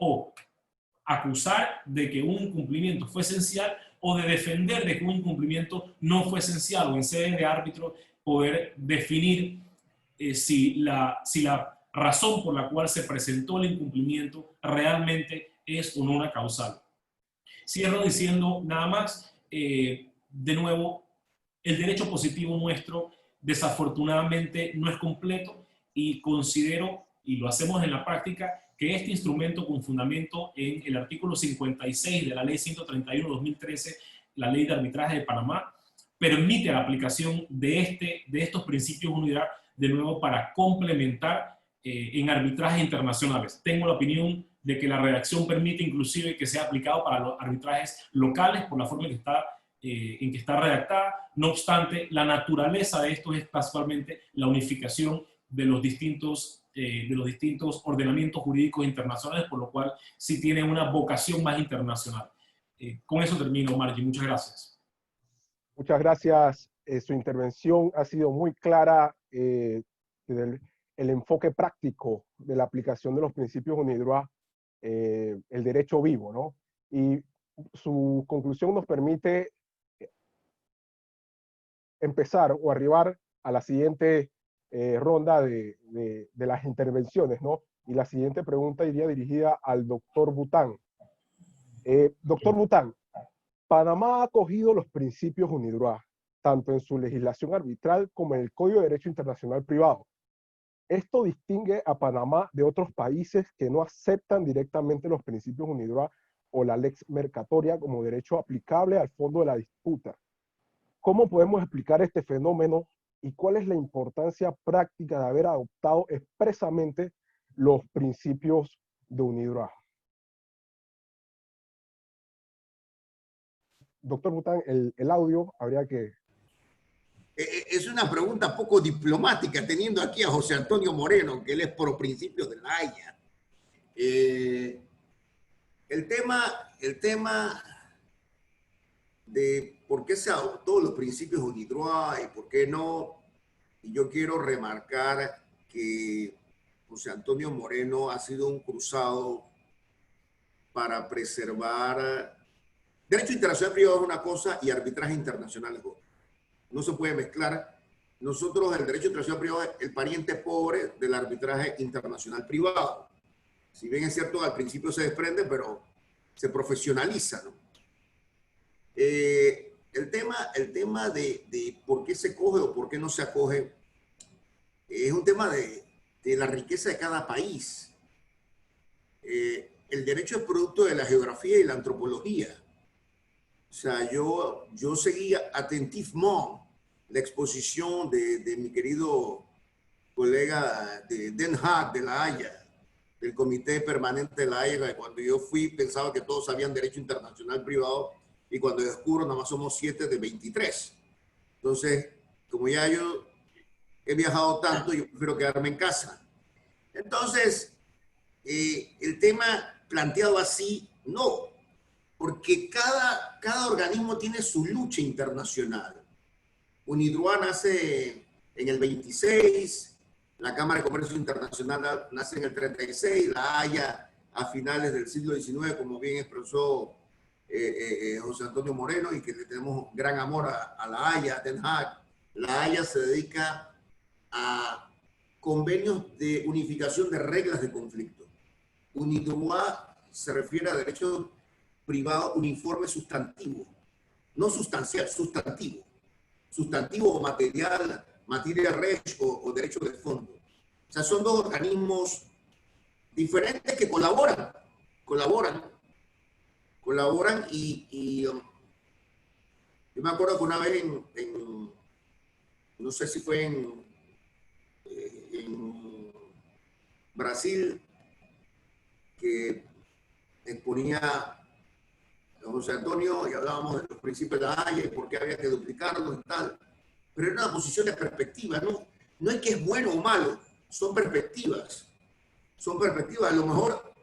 acusar de que un incumplimiento fue esencial o de defender de que un incumplimiento no fue esencial, o en sede de árbitro poder definir si la razón por la cual se presentó el incumplimiento realmente es o no una causal. Cierro diciendo nada más, de nuevo, el derecho positivo nuestro desafortunadamente no es completo, y considero, y lo hacemos en la práctica, que este instrumento con fundamento en el artículo 56 de la Ley 131/2013, la Ley de Arbitraje de Panamá, permite la aplicación de estos principios de unidad, de nuevo, para complementar en arbitrajes internacionales. Tengo la opinión de que la redacción permite inclusive que sea aplicado para los arbitrajes locales por la forma en que está redactada. No obstante, la naturaleza de esto es casualmente la unificación de los distintos ordenamientos jurídicos internacionales, por lo cual sí tiene una vocación más internacional. Con eso termino, Margie. Muchas gracias. Muchas gracias. Su intervención ha sido muy clara del el enfoque práctico de la aplicación de los principios UNIDROIT, el derecho vivo, ¿no? Y su conclusión nos permite empezar o arribar a la siguiente ronda de las intervenciones, ¿no? Y la siguiente pregunta iría dirigida al doctor Bután. Doctor Bután, Panamá ha acogido los principios UNIDROIT, tanto en su legislación arbitral como en el Código de Derecho Internacional Privado. Esto distingue a Panamá de otros países que no aceptan directamente los principios UNIDROIT o la lex mercatoria como derecho aplicable al fondo de la disputa. ¿Cómo podemos explicar este fenómeno y cuál es la importancia práctica de haber adoptado expresamente los principios de UNIDROIT. Doctor Bután, el audio habría que... Es una pregunta poco diplomática, teniendo aquí a José Antonio Moreno, que él es pro principios de la Haya. El tema de por qué se adoptó los principios UNIDROIT y por qué no, y yo quiero remarcar que José Antonio Moreno ha sido un cruzado para preservar derecho internacional privado es una cosa y arbitraje internacional es otra. No se puede mezclar. Nosotros, el derecho internacional privado es el pariente pobre del arbitraje internacional privado. Si bien es cierto, al principio se desprende, pero se profesionaliza, ¿no? El tema de por qué se coge o por qué no se acoge es un tema de la riqueza de cada país. El derecho es producto de la geografía y la antropología. O sea, yo seguía attentivamente la exposición de mi querido colega de Den Haag, de La Haya, del Comité Permanente de La Haya, que cuando yo fui pensaba que todos sabían derecho internacional privado y cuando descubro nada más somos 7 de 23. Entonces, como ya yo he viajado tanto, yo prefiero quedarme en casa. Entonces, el tema planteado así, no, porque cada organismo tiene su lucha internacional. UNIDROIT nace en el 26, la Cámara de Comercio Internacional nace en el 36, la Haya a finales del siglo XIX, como bien expresó José Antonio Moreno, y que le tenemos gran amor a la Haya, a Den Haag. La Haya se dedica a convenios de unificación de reglas de conflicto. UNIDROIT se refiere a derecho privado uniforme sustantivo, no sustancial, sustantivo. Sustantivo o material, materia res o derecho de fondo. O sea, son dos organismos diferentes que colaboran y yo me acuerdo que una vez no sé si fue en Brasil, que exponía José Antonio y hablábamos de los principios de la Haya y por qué había que duplicarlos y tal. Pero era una posición de perspectiva, no es que es bueno o malo, son perspectivas. Son perspectivas. A lo mejor,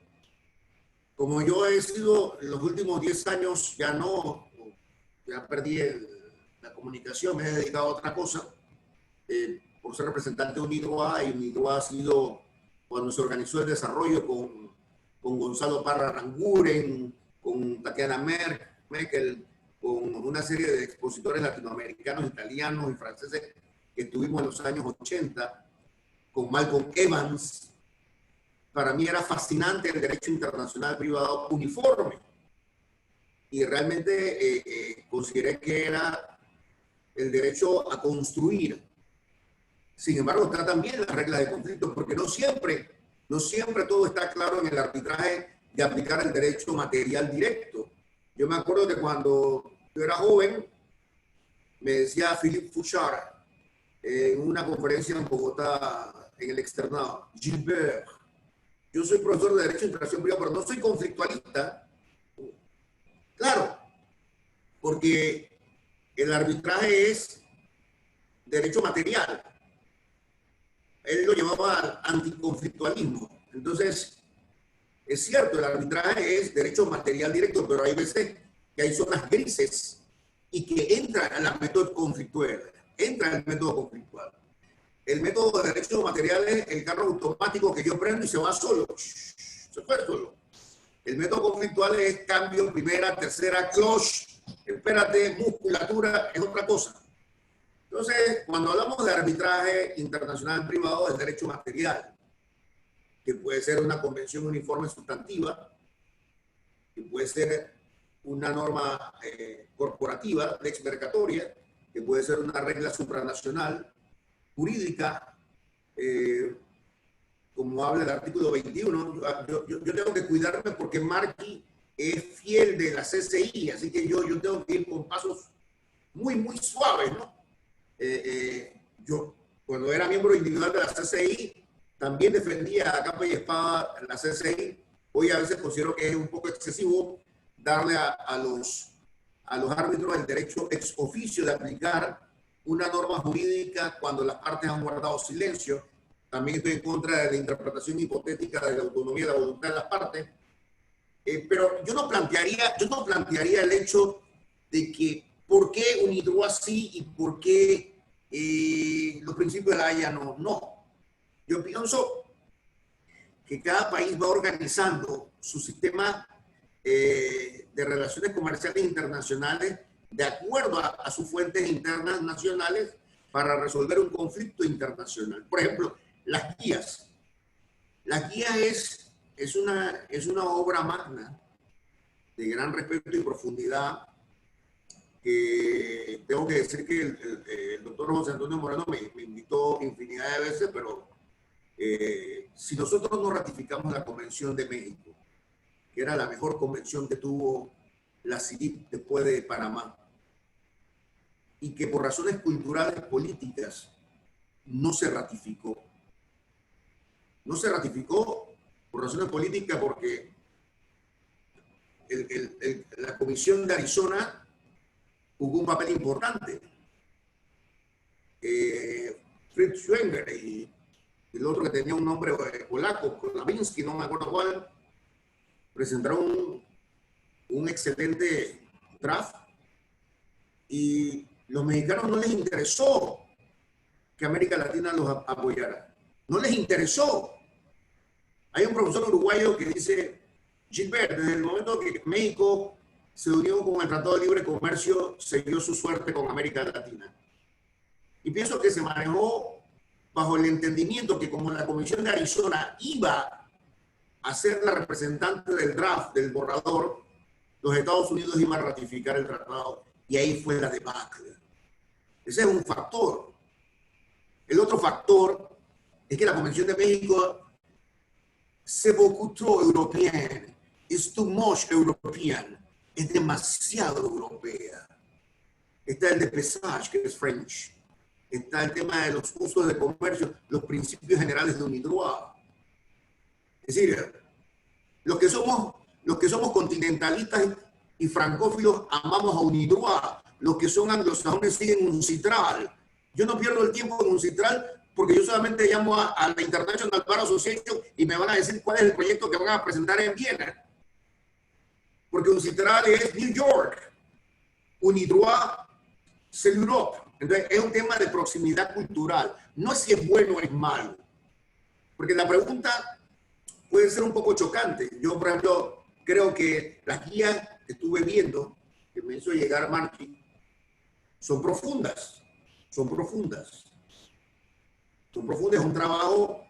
como yo he sido en los últimos 10 años, ya perdí la comunicación, me he dedicado a otra cosa, por ser representante de UNIDROIT, y UNIDROIT ha sido, cuando se organizó el desarrollo con Gonzalo Parra Aranguren, con Tatiana Merkel, con una serie de expositores latinoamericanos, italianos y franceses que estuvimos en los años 80, con Malcolm Evans. Para mí era fascinante el derecho internacional privado uniforme. Y realmente consideré que era el derecho a construir. Sin embargo, está también las reglas de conflicto, porque no siempre todo está claro en el arbitraje de aplicar el derecho material directo. Yo me acuerdo que cuando yo era joven, me decía Philippe Fouchard en una conferencia en Bogotá, en el externado, Gilbert, yo soy profesor de Derecho Internacional Privado, pero no soy conflictualista. Claro, porque el arbitraje es derecho material. Él lo llamaba al anticonflictualismo. Entonces, es cierto, el arbitraje es derecho material directo, pero hay veces que hay zonas grises y que entra en el método conflictual. El método de derecho material es el carro automático que yo prendo y se va solo. Se fue solo. El método conflictual es cambio, primera, tercera, clutch, espérate, musculatura, es otra cosa. Entonces, cuando hablamos de arbitraje internacional privado, es derecho material, que puede ser una convención uniforme sustantiva, que puede ser una norma corporativa, lex mercatoria, que puede ser una regla supranacional, jurídica, como habla el artículo 21. Yo tengo que cuidarme porque Marky es fiel de la CCI, así que yo tengo que ir con pasos muy, muy suaves, ¿no? yo, cuando era miembro individual de la CCI, también defendía a capa y espada la CCI. Hoy a veces considero que es un poco excesivo darle a los árbitros el derecho ex oficio de aplicar una norma jurídica cuando las partes han guardado silencio. También estoy en contra de la interpretación hipotética de la autonomía y la voluntad de las partes. Pero yo no plantearía el hecho de que por qué UNIDROIT sí y por qué los principios de la Haya no. No. Yo pienso que cada país va organizando su sistema de relaciones comerciales internacionales de acuerdo a sus fuentes internas nacionales para resolver un conflicto internacional. Por ejemplo, las guías. Las guías es una obra magna de gran respeto y profundidad, que tengo que decir que el doctor José Antonio Moreno me invitó infinidad de veces, pero si nosotros no ratificamos la Convención de México, que era la mejor convención que tuvo la CIDIP después de Panamá, y que por razones culturales, políticas, no se ratificó. No se ratificó por razones políticas porque la Comisión de Arizona jugó un papel importante. Fritz Schwenger y el otro que tenía un nombre polaco, Kolavinsky, no me acuerdo cuál, presentaron un excelente draft y los mexicanos no les interesó que América Latina los apoyara. No les interesó. Hay un profesor uruguayo que dice, Gilbert, desde el momento que México se unió con el Tratado de Libre Comercio, selló su suerte con América Latina. Y pienso que se manejó bajo el entendimiento que como la Comisión de Arizona iba a ser la representante del draft, del borrador, los Estados Unidos iban a ratificar el tratado y ahí fue la debacle. Ese es un factor. El otro factor es que la Convención de México c'est beaucoup trop européenne, es too much European, es demasiado europea. Está el de Pesage, que es French. Está el tema de los usos de comercio, los principios generales de UNIDROIT. Es decir, los que somos continentalistas y francófilos amamos a UNIDROIT. Los que son anglosajones siguen UNCITRAL. Yo no pierdo el tiempo en UNCITRAL porque yo solamente llamo a la International Bar Association y me van a decir cuál es el proyecto que van a presentar en Viena. Porque UNCITRAL es New York. UNIDROIT es Europa. Entonces, es un tema de proximidad cultural. No es si es bueno o es malo. Porque la pregunta puede ser un poco chocante. Yo, por ejemplo, creo que las guías que estuve viendo, que me hizo llegar Marchi, son profundas. Son profundas. Son profundas. Es un trabajo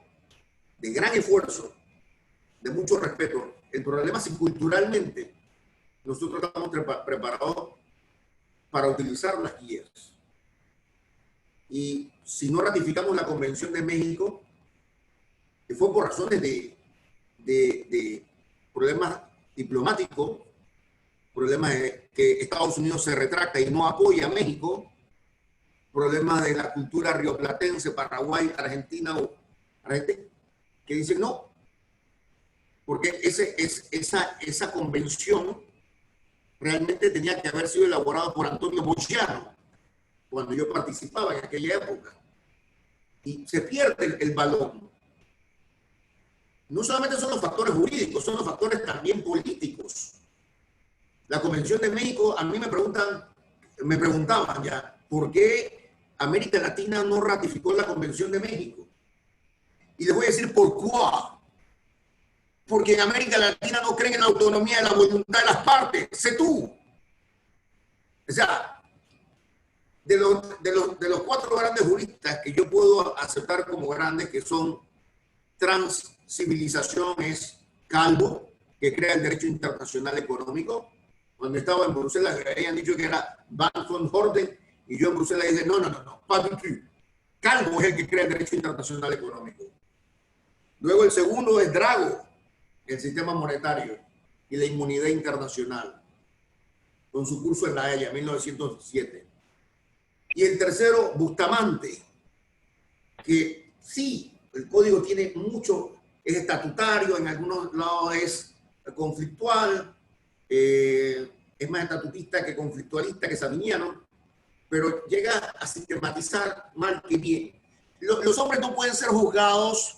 de gran esfuerzo, de mucho respeto. El problema es si culturalmente nosotros estamos preparados para utilizar las guías. Y si no ratificamos la Convención de México, que fue por razones de problemas diplomáticos, problemas de que Estados Unidos se retracta y no apoya a México, problemas de la cultura rioplatense, Paraguay, Argentina, que dicen no, porque esa convención realmente tenía que haber sido elaborada por Antonio Moyano, cuando yo participaba en aquella época. Y se pierde el balón. No solamente son los factores jurídicos, son los factores también políticos. La Convención de México, a mí me preguntaban ya, ¿por qué América Latina no ratificó la Convención de México? Y les voy a decir por qué. Porque en América Latina no creen en la autonomía y la voluntad de las partes. Sé tú. O sea, de los cuatro grandes juristas que yo puedo aceptar como grandes, que son transcivilización, es Calvo, que crea el derecho internacional económico. Cuando estaba en Bruselas, habían dicho que era Van von Horden, y yo en Bruselas dije, no, pas du tout. Calvo es el que crea el derecho internacional económico. Luego el segundo es Drago, el sistema monetario y la inmunidad internacional, con su curso en La Haya, 1907. Y el tercero, Bustamante, que sí, el código tiene mucho, es estatutario, en algunos lados es conflictual, es más estatutista que conflictualista, que sabiniano, pero llega a sistematizar mal que bien. Los hombres no pueden ser juzgados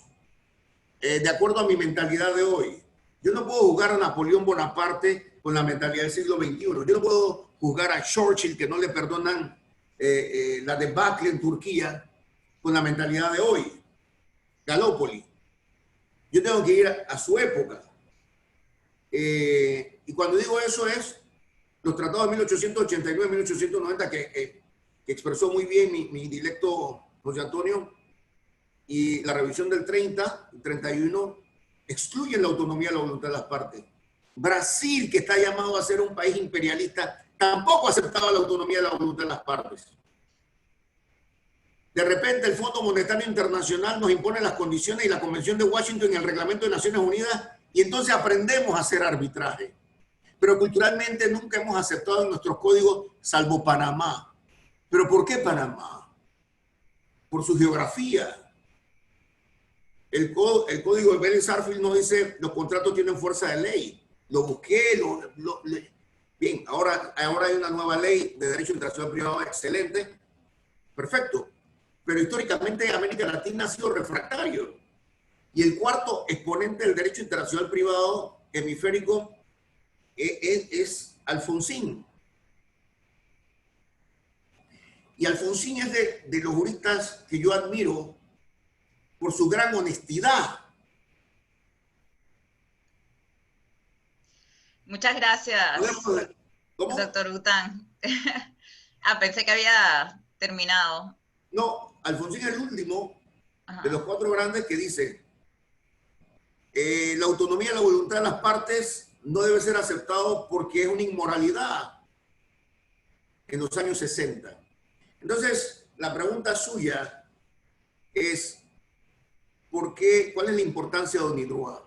de acuerdo a mi mentalidad de hoy. Yo no puedo juzgar a Napoleón Bonaparte con la mentalidad del siglo XXI. Yo no puedo juzgar a Churchill, que no le perdonan la debacle en Turquía, con la mentalidad de hoy. Galópoli. Yo tengo que ir a su época. Y cuando digo eso es los tratados de 1889-1890 que expresó muy bien mi dilecto José Antonio, y la revisión del 30 y 31 excluyen la autonomía y la voluntad de las partes. Brasil, que está llamado a ser un país imperialista, tampoco aceptaba la autonomía y la voluntad de las partes. De repente el Fondo Monetario Internacional nos impone las condiciones y la Convención de Washington y el Reglamento de Naciones Unidas, y entonces aprendemos a hacer arbitraje. Pero culturalmente nunca hemos aceptado en nuestros códigos, salvo Panamá. ¿Pero por qué Panamá? Por su geografía. El código de Bell-Sarfield no dice los contratos tienen fuerza de ley. Lo busqué, bien, ahora hay una nueva ley de derecho internacional privado excelente, perfecto, pero históricamente América Latina ha sido refractario. Y el cuarto exponente del derecho internacional privado hemisférico es Alfonsín. Y Alfonsín es de los juristas que yo admiro por su gran honestidad. Muchas gracias, doctor Bután. Pensé que había terminado. No, Alfonsín es el último de los cuatro grandes que dice la autonomía y la voluntad de las partes no debe ser aceptado porque es una inmoralidad en los años 60. Entonces, la pregunta suya es ¿cuál es la importancia de UNIDROIT?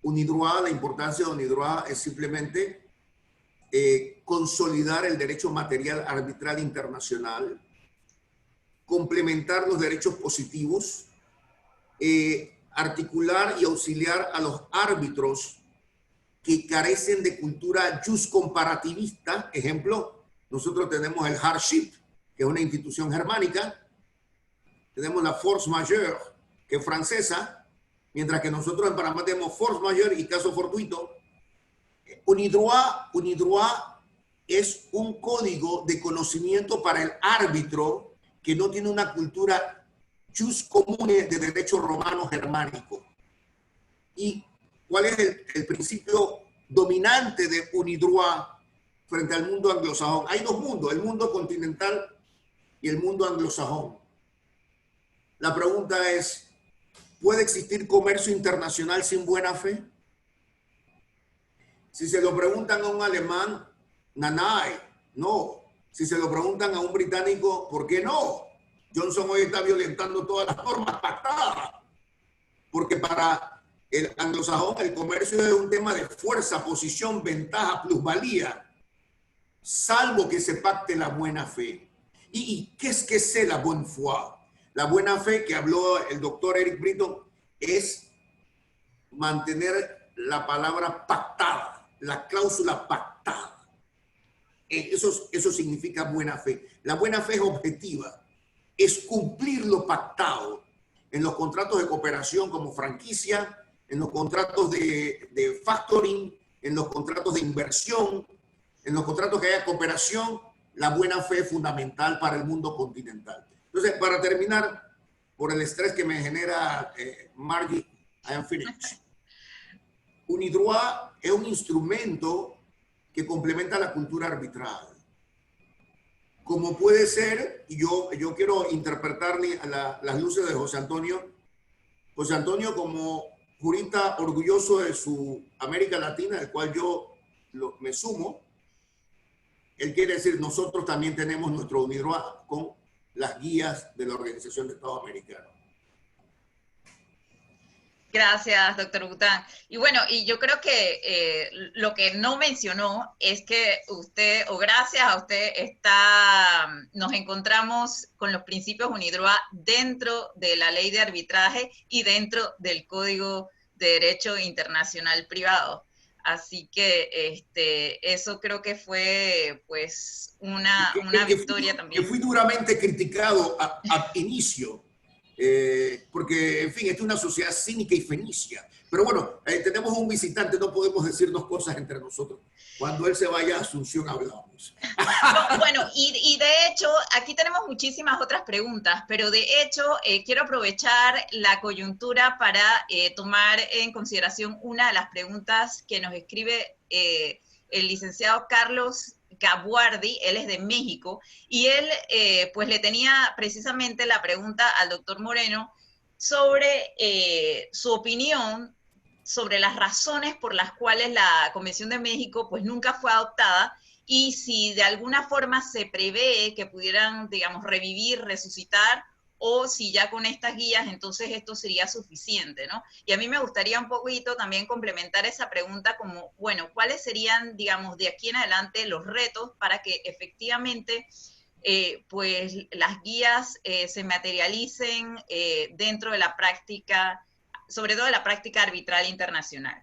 UNIDROIT, la importancia de UNIDROIT es simplemente consolidar el derecho material arbitral internacional, complementar los derechos positivos, articular y auxiliar a los árbitros que carecen de cultura juscomparativista. Ejemplo, nosotros tenemos el hardship, que es una institución germánica, tenemos la force majeure, que es francesa, mientras que nosotros en Panamá tenemos force majeure y caso fortuito. UNIDROIT es un código de conocimiento para el árbitro que no tiene una cultura jus comune de derecho romano germánico. ¿Y cuál es el principio dominante de UNIDROIT frente al mundo anglosajón? Hay dos mundos, el mundo continental y el mundo anglosajón. La pregunta es, ¿puede existir comercio internacional sin buena fe? Si se lo preguntan a un alemán, nanay, no. Si se lo preguntan a un británico, ¿por qué no? Johnson hoy está violentando todas las normas pactadas. Porque para el anglosajón el comercio es un tema de fuerza, posición, ventaja, plusvalía, salvo que se pacte la buena fe. ¿Y qué es que c'est la bonne foi? La buena fe que habló el doctor Eric Britton es mantener la palabra pactada, la cláusula pactada. Eso significa buena fe. La buena fe es objetiva, es cumplir lo pactado en los contratos de cooperación como franquicia, en los contratos de factoring, en los contratos de inversión, en los contratos que haya cooperación. La buena fe es fundamental para el mundo continental. Entonces, para terminar, por el estrés que me genera Margie, I am finished. UNIDROIT es un instrumento que complementa la cultura arbitral. Como puede ser, y yo quiero interpretarle a las luces de José Antonio. José Antonio, como jurista orgulloso de su América Latina, del cual yo me sumo, él quiere decir, nosotros también tenemos nuestro UNIDROIT con las guías de la Organización de Estados Americanos. Gracias, doctor Bután. Y bueno, y yo creo que lo que no mencionó es que usted, o gracias a usted, nos encontramos con los principios UNIDROIT dentro de la ley de arbitraje y dentro del Código de Derecho Internacional Privado. Así que eso creo que fue pues una victoria también. Que fui duramente criticado a inicio. Porque, en fin, esta es una sociedad cínica y fenicia. Pero bueno, tenemos un visitante, no podemos decirnos cosas entre nosotros. Cuando él se vaya a Asunción hablamos. Bueno, y de hecho, aquí tenemos muchísimas otras preguntas, pero de hecho quiero aprovechar la coyuntura para tomar en consideración una de las preguntas que nos escribe el licenciado Carlos Gabuardi. Él es de México, y él pues le tenía precisamente la pregunta al doctor Moreno sobre su opinión sobre las razones por las cuales la Convención de México pues nunca fue adoptada, y si de alguna forma se prevé que pudieran, digamos, revivir, resucitar, o si ya con estas guías entonces esto sería suficiente, ¿no? Y a mí me gustaría un poquito también complementar esa pregunta como, bueno, ¿cuáles serían, digamos, de aquí en adelante los retos para que efectivamente pues las guías se materialicen dentro de la práctica, sobre todo de la práctica arbitral internacional?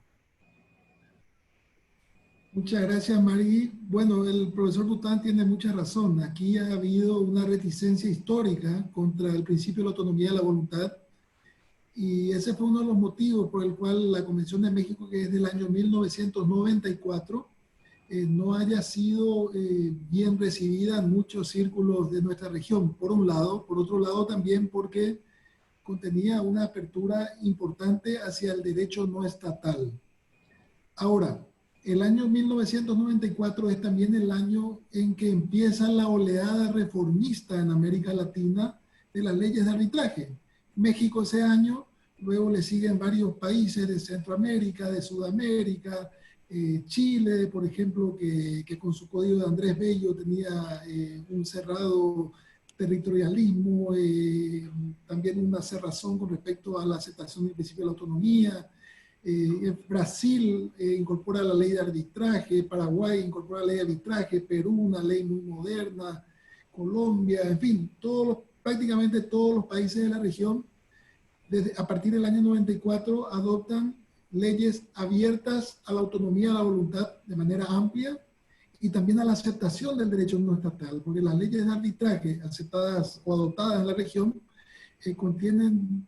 Muchas gracias, Mari. Bueno, el profesor Bután tiene mucha razón. Aquí ha habido una reticencia histórica contra el principio de la autonomía de la voluntad, y ese fue uno de los motivos por el cual la Convención de México, que es del año 1994, no haya sido bien recibida en muchos círculos de nuestra región, por un lado. Por otro lado, también porque contenía una apertura importante hacia el derecho no estatal. Ahora, el año 1994 es también el año en que empieza la oleada reformista en América Latina de las leyes de arbitraje. México ese año, luego le siguen varios países de Centroamérica, de Sudamérica, Chile, por ejemplo, que con su código de Andrés Bello tenía un cerrado territorialismo, también una cerrazón con respecto a la aceptación del principio de la autonomía. Brasil incorpora la ley de arbitraje, Paraguay incorpora la ley de arbitraje, Perú una ley muy moderna, Colombia, en fin, prácticamente todos los países de la región a partir del año 94 adoptan leyes abiertas a la autonomía de la voluntad de manera amplia, y también a la aceptación del derecho no estatal, porque las leyes de arbitraje aceptadas o adoptadas en la región contienen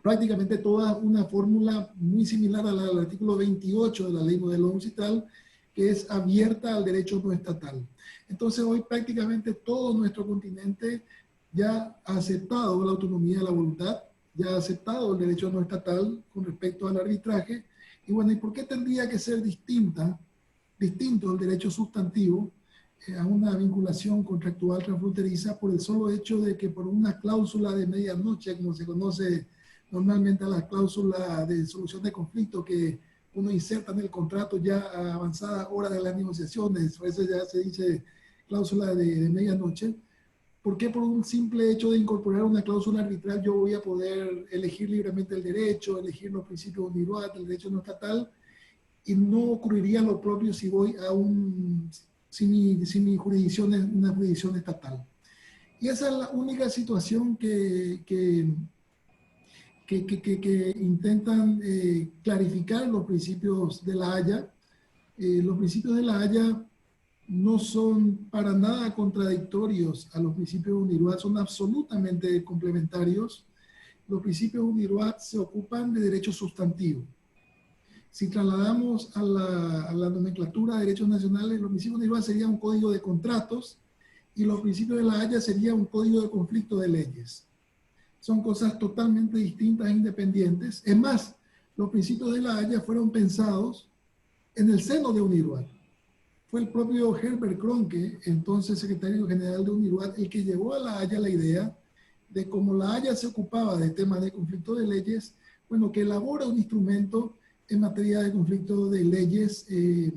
prácticamente toda una fórmula muy similar a la del artículo 28 de la ley modelo UNCITRAL, que es abierta al derecho no estatal. Entonces hoy prácticamente todo nuestro continente ya ha aceptado la autonomía de la voluntad, ya ha aceptado el derecho no estatal con respecto al arbitraje. Y bueno, ¿y por qué tendría que ser distinto el derecho sustantivo a una vinculación contractual transfronteriza por el solo hecho de que por una cláusula de medianoche, como se conoce normalmente a la cláusula de solución de conflicto que uno inserta en el contrato ya a avanzada hora de las negociaciones, por eso ya se dice cláusula de medianoche? ¿Por qué por un simple hecho de incorporar una cláusula arbitral yo voy a poder elegir libremente el derecho, elegir los principios UNIDROIT, el derecho no estatal, y no ocurriría lo propio si voy a si mi jurisdicción es una jurisdicción estatal? Y esa es la única situación que intentan clarificar los principios de La Haya. Los principios de La Haya no son para nada contradictorios a los principios UNIDROIT, son absolutamente complementarios. Los principios UNIDROIT se ocupan de derecho sustantivo. Si trasladamos a la nomenclatura de derechos nacionales, los principios UNIDROIT serían un código de contratos y los principios de La Haya sería un código de conflicto de leyes. Son cosas totalmente distintas e independientes. Es más, los principios de La Haya fueron pensados en el seno de UNIDROIT. Fue el propio Herbert Kronke, entonces secretario general de UNIDROIT, el que llevó a La Haya la idea de cómo La Haya se ocupaba de temas de conflicto de leyes, bueno, que elabora un instrumento en materia de conflicto de leyes de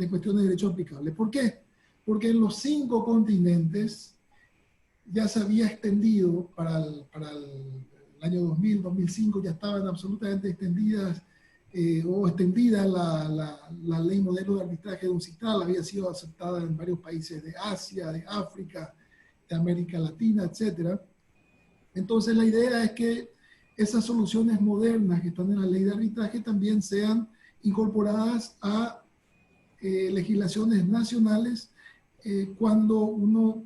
cuestiones de derecho aplicable. ¿Por qué? Porque en los 5 continentes ya se había extendido para el año 2000, 2005 ya estaban absolutamente extendidas o extendida la ley modelo de arbitraje de UNCITRAL, había sido aceptada en varios países de Asia, de África, de América Latina, etc. Entonces la idea es que esas soluciones modernas que están en la ley de arbitraje también sean incorporadas a legislaciones nacionales cuando uno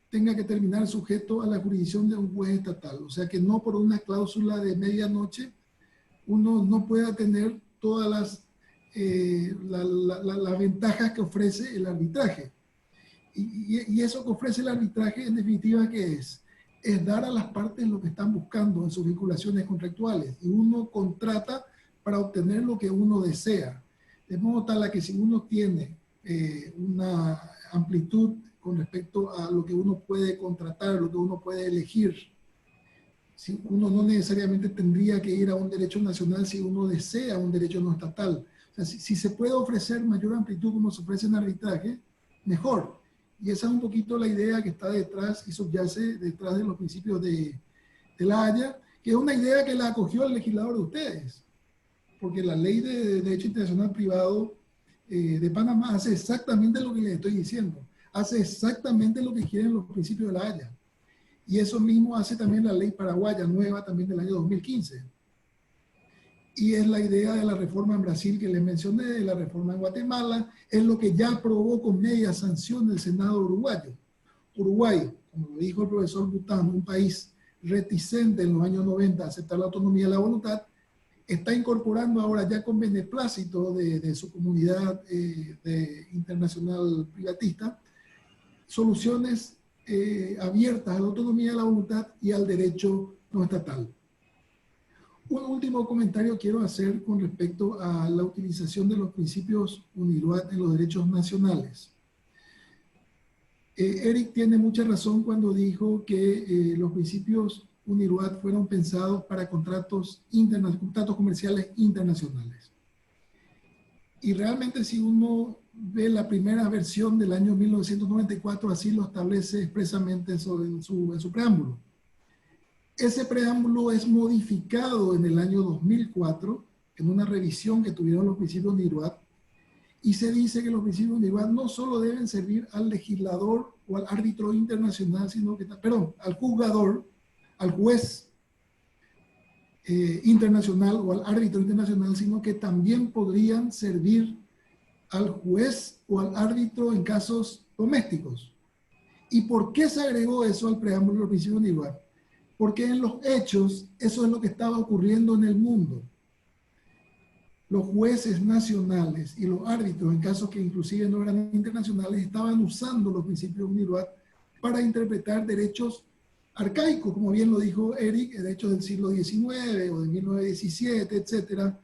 tenga que terminar sujeto a la jurisdicción de un juez estatal. O sea que no por una cláusula de medianoche uno no pueda tener todas las ventajas que ofrece el arbitraje. Y eso que ofrece el arbitraje, en definitiva, ¿qué es? Es dar a las partes lo que están buscando en sus vinculaciones contractuales. Y uno contrata para obtener lo que uno desea. De modo tal que si uno tiene una amplitud con respecto a lo que uno puede contratar, lo que uno puede elegir, si uno no necesariamente tendría que ir a un derecho nacional si uno desea un derecho no estatal. O sea, si se puede ofrecer mayor amplitud como se ofrece en arbitraje, mejor. Y esa es un poquito la idea que está detrás y subyace detrás de los principios de La Haya, que es una idea que la acogió el legislador de ustedes. Porque la ley de Derecho Internacional Privado de Panamá hace exactamente lo que les estoy diciendo. Hace exactamente lo que quieren los principios de La Haya. Y eso mismo hace también la ley paraguaya nueva, también del año 2015. Y es la idea de la reforma en Brasil que les mencioné, de la reforma en Guatemala, es lo que ya aprobó con media sanción el Senado uruguayo. Uruguay, como lo dijo el profesor Bután, un país reticente en los años 90 a aceptar la autonomía de la voluntad, está incorporando ahora ya con beneplácito de su comunidad internacional privatista soluciones abiertas a la autonomía de la voluntad y al derecho no estatal. Un último comentario quiero hacer con respecto a la utilización de los principios UNILUAT en los derechos nacionales. Eric tiene mucha razón cuando dijo que los principios UNILUAT fueron pensados para contratos comerciales internacionales. Y realmente si uno ve la primera versión del año 1994, así lo establece expresamente en su preámbulo. Ese preámbulo es modificado en el año 2004, en una revisión que tuvieron los principios UNILUAT, y se dice que los principios UNILUAT no solo deben servir al legislador o al árbitro internacional, sino que, perdón, al juzgador, al juez internacional o al árbitro internacional, sino que también podrían servir al juez o al árbitro en casos domésticos. ¿Y por qué se agregó eso al preámbulo de los principios UNILUAT? Porque en los hechos eso es lo que estaba ocurriendo en el mundo. Los jueces nacionales y los árbitros, en casos que inclusive no eran internacionales, estaban usando los principios UNILUAT para interpretar derechos arcaicos, como bien lo dijo Eric, derechos del siglo XIX o de 1917, etcétera,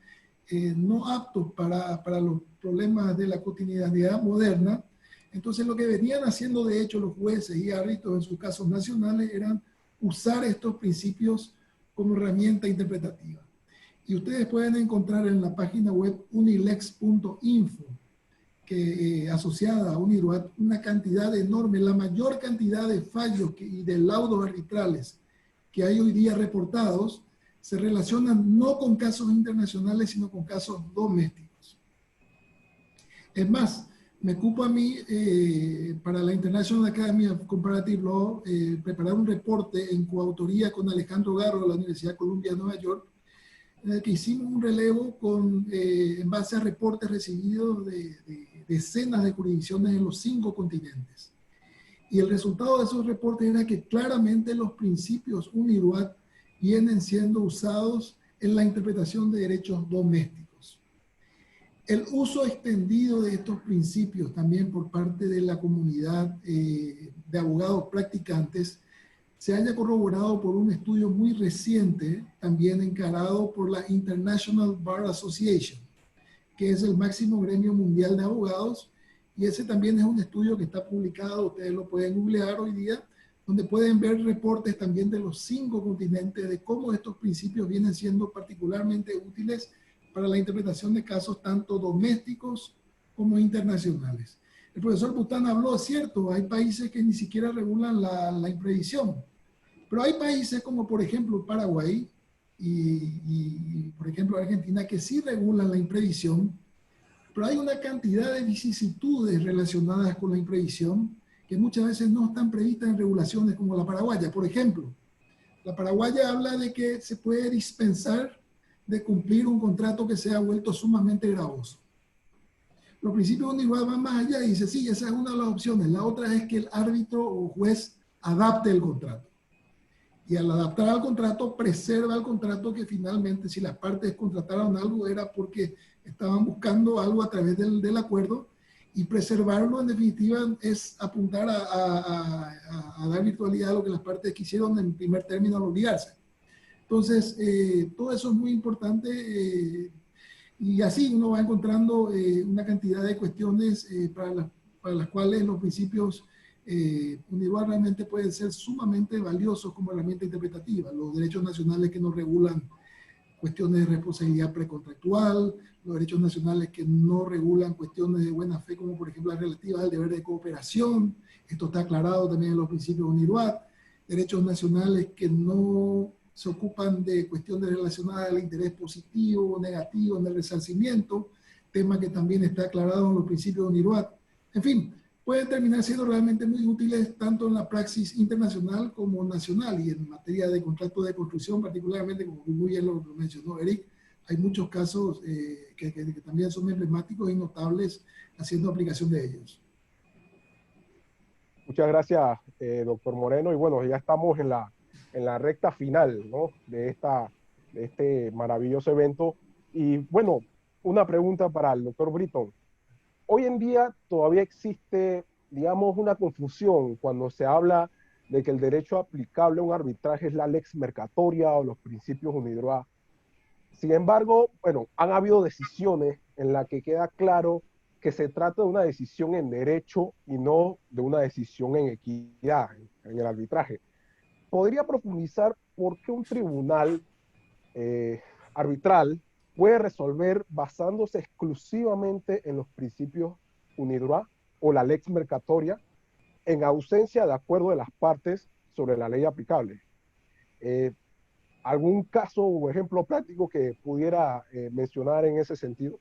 no aptos para los problemas de la cotidianidad moderna. Entonces lo que venían haciendo de hecho los jueces y árbitros en sus casos nacionales eran usar estos principios como herramienta interpretativa. Y ustedes pueden encontrar en la página web unilex.info, que asociada a UNILUAT, una cantidad enorme, la mayor cantidad de fallos y de laudos arbitrales que hay hoy día reportados, se relacionan no con casos internacionales, sino con casos domésticos. Es más, me ocupo a mí, para la International Academy of Comparative Law, preparar un reporte en coautoría con Alejandro Garro de la Universidad de Columbia de Nueva York, en el que hicimos un relevo en base a reportes recibidos de decenas de jurisdicciones en los 5 continentes. Y el resultado de esos reportes era que claramente los principios UNILUAT vienen siendo usados en la interpretación de derechos domésticos. El uso extendido de estos principios también por parte de la comunidad de abogados practicantes se haya corroborado por un estudio muy reciente, también encarado por la International Bar Association, que es el máximo gremio mundial de abogados, y ese también es un estudio que está publicado, ustedes lo pueden googlear hoy día, donde pueden ver reportes también de los 5 continentes de cómo estos principios vienen siendo particularmente útiles para la interpretación de casos tanto domésticos como internacionales. El profesor Bután habló, es cierto, hay países que ni siquiera regulan la imprevisión, pero hay países como por ejemplo Paraguay, y, por ejemplo, Argentina, que sí regulan la imprevisión, pero hay una cantidad de vicisitudes relacionadas con la imprevisión que muchas veces no están previstas en regulaciones como la paraguaya. Por ejemplo, la paraguaya habla de que se puede dispensar de cumplir un contrato que se ha vuelto sumamente gravoso. Los principios de unidad van más allá y dice, sí, esa es una de las opciones. La otra es que el árbitro o juez adapte el contrato. Y al adaptar al contrato, preserva el contrato, que finalmente, si las partes contrataron algo, era porque estaban buscando algo a través del acuerdo, y preservarlo, en definitiva, es apuntar a dar virtualidad a lo que las partes quisieron en primer término al obligarse. Entonces, todo eso es muy importante, y así uno va encontrando una cantidad de cuestiones para las cuales los principios UNIRWA realmente pueden ser sumamente valiosos como herramienta interpretativa. Los derechos nacionales que nos regulan cuestiones de responsabilidad precontractual, los derechos nacionales que no regulan cuestiones de buena fe, como por ejemplo las relativas al deber de cooperación. Esto está aclarado también en los principios UNIRWA. Derechos nacionales que no se ocupan de cuestiones relacionadas al interés positivo o negativo en el resarcimiento, tema que también está aclarado en los principios UNIRWA. En fin, pueden terminar siendo realmente muy útiles tanto en la praxis internacional como nacional, y en materia de contratos de construcción, particularmente, como muy bien lo mencionó Eric, hay muchos casos que también son emblemáticos y notables haciendo aplicación de ellos. Muchas gracias, doctor Moreno. Y bueno, ya estamos en la recta final, ¿no?, de este maravilloso evento. Y bueno, una pregunta para el doctor Britton. Hoy en día todavía existe, digamos, una confusión cuando se habla de que el derecho aplicable a un arbitraje es la lex mercatoria o los principios UNIDROIT. Sin embargo, bueno, han habido decisiones en las que queda claro que se trata de una decisión en derecho y no de una decisión en equidad en el arbitraje. ¿Podría profundizar por qué un tribunal arbitral puede resolver basándose exclusivamente en los principios UNIDROIT o la lex mercatoria en ausencia de acuerdo de las partes sobre la ley aplicable? ¿Algún caso o ejemplo práctico que pudiera mencionar en ese sentido?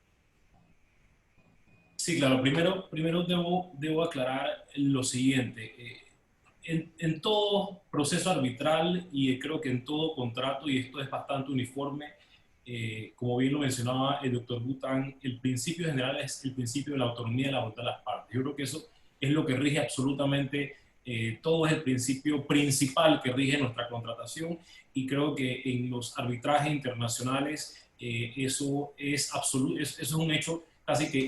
Sí, claro. Primero debo aclarar lo siguiente. En todo proceso arbitral, y creo que en todo contrato, y esto es bastante uniforme, como bien lo mencionaba el doctor Bután, el principio general es el principio de la autonomía de la voluntad de las partes. Yo creo que eso es lo que rige absolutamente todo, es el principio principal que rige nuestra contratación, y creo que en los arbitrajes internacionales eso es un hecho casi que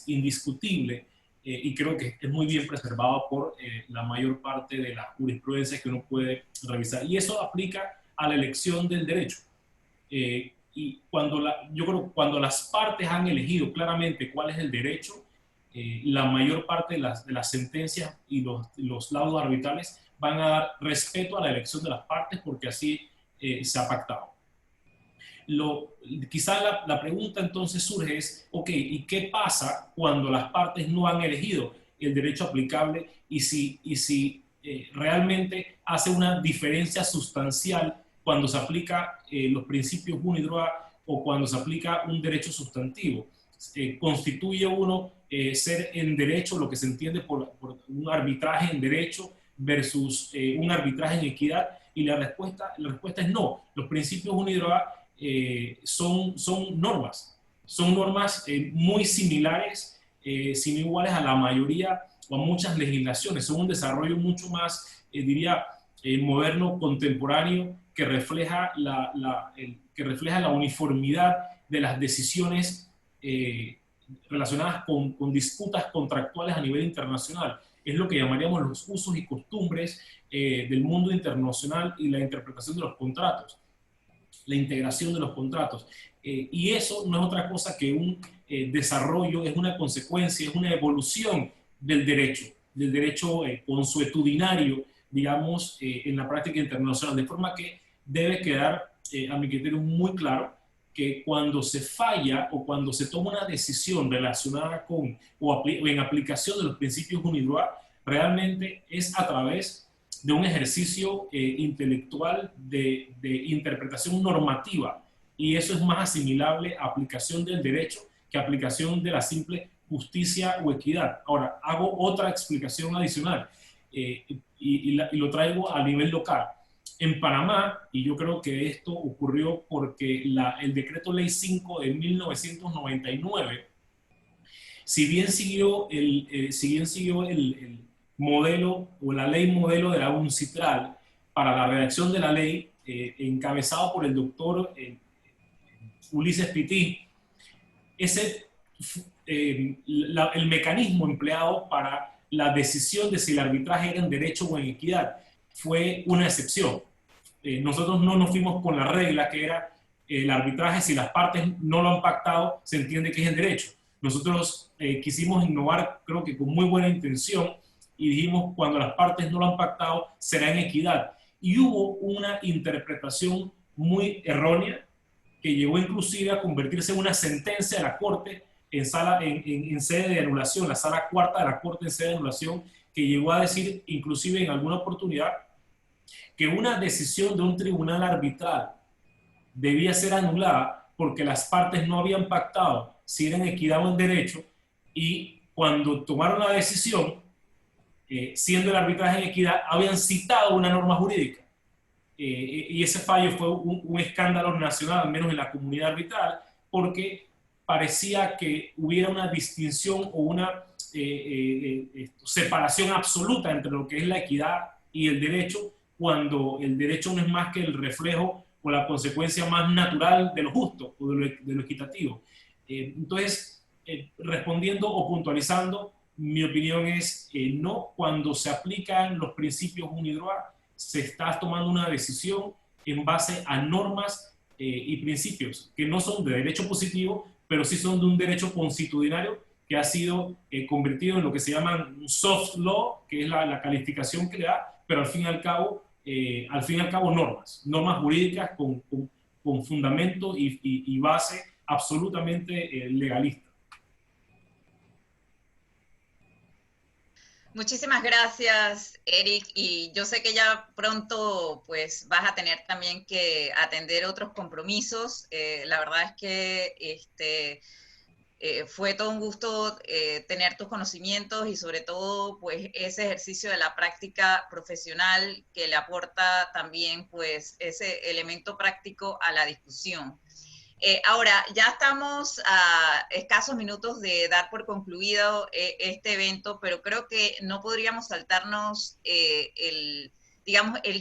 indiscutible, y creo que es muy bien preservado por la mayor parte de la jurisprudencia que uno puede revisar. Y eso aplica a la elección del derecho. Y yo creo que cuando las partes han elegido claramente cuál es el derecho, la mayor parte de las sentencias y los laudos arbitrales van a dar respeto a la elección de las partes, porque así se ha pactado. Quizá la pregunta entonces surge es, ok, ¿y qué pasa cuando las partes no han elegido el derecho aplicable y si realmente hace una diferencia sustancial cuando se aplica los principios UNIDROIT o cuando se aplica un derecho sustantivo? ¿Constituye uno ser en derecho lo que se entiende por un arbitraje en derecho versus un arbitraje en equidad? Y la respuesta es no. Los principios UNIDROIT son normas muy similares, si no iguales a la mayoría o a muchas legislaciones. Son un desarrollo mucho más, diría, moderno, contemporáneo, que refleja la uniformidad de las decisiones relacionadas con disputas contractuales a nivel internacional. Es lo que llamaríamos los usos y costumbres del mundo internacional y la interpretación de los contratos, la integración de los contratos. Y eso no es otra cosa que un desarrollo, es una consecuencia, es una evolución del derecho consuetudinario, digamos, en la práctica internacional. De forma que debe quedar, a mi criterio, muy claro que cuando se falla o cuando se toma una decisión relacionada con o en aplicación de los principios UNIDROIT, realmente es a través de un ejercicio intelectual de interpretación normativa, y eso es más asimilable a aplicación del derecho que a aplicación de la simple justicia o equidad. Ahora, hago otra explicación adicional y lo traigo a nivel local. En Panamá, y yo creo que esto ocurrió porque el decreto ley 5 de 1999, si bien siguió el modelo o la ley modelo de la UNCITRAL para la redacción de la ley, encabezado por el doctor Ulises Pití, el mecanismo empleado para la decisión de si el arbitraje era en derecho o en equidad fue una excepción. Nosotros no nos fuimos con la regla que era el arbitraje, si las partes no lo han pactado, se entiende que es en derecho. Nosotros quisimos innovar, creo que con muy buena intención, y dijimos, cuando las partes no lo han pactado, será en equidad. Y hubo una interpretación muy errónea que llegó inclusive a convertirse en una sentencia de la Corte en sede de anulación, la sala cuarta de la Corte en sede de anulación, que llegó a decir, inclusive en alguna oportunidad, que una decisión de un tribunal arbitral debía ser anulada porque las partes no habían pactado si era en equidad o en derecho, y cuando tomaron la decisión, siendo el arbitraje en equidad, habían citado una norma jurídica. Y ese fallo fue un escándalo nacional, al menos en la comunidad arbitral, porque parecía que hubiera una distinción o una separación absoluta entre lo que es la equidad y el derecho, cuando el derecho no es más que el reflejo o la consecuencia más natural de lo justo o de lo equitativo. Entonces, respondiendo o puntualizando, mi opinión es no, cuando se aplican los principios UNIDROIT, se está tomando una decisión en base a normas y principios que no son de derecho positivo, pero sí son de un derecho constitucionario que ha sido convertido en lo que se llama un soft law, que es la calificación que le da, pero al fin y al cabo normas jurídicas con fundamento y base absolutamente legalista. Muchísimas gracias, Eric, y yo sé que ya pronto pues vas a tener también que atender otros compromisos. La verdad es que fue todo un gusto tener tus conocimientos y sobre todo pues ese ejercicio de la práctica profesional que le aporta también pues ese elemento práctico a la discusión. Ahora, ya estamos a escasos minutos de dar por concluido este evento, pero creo que no podríamos saltarnos el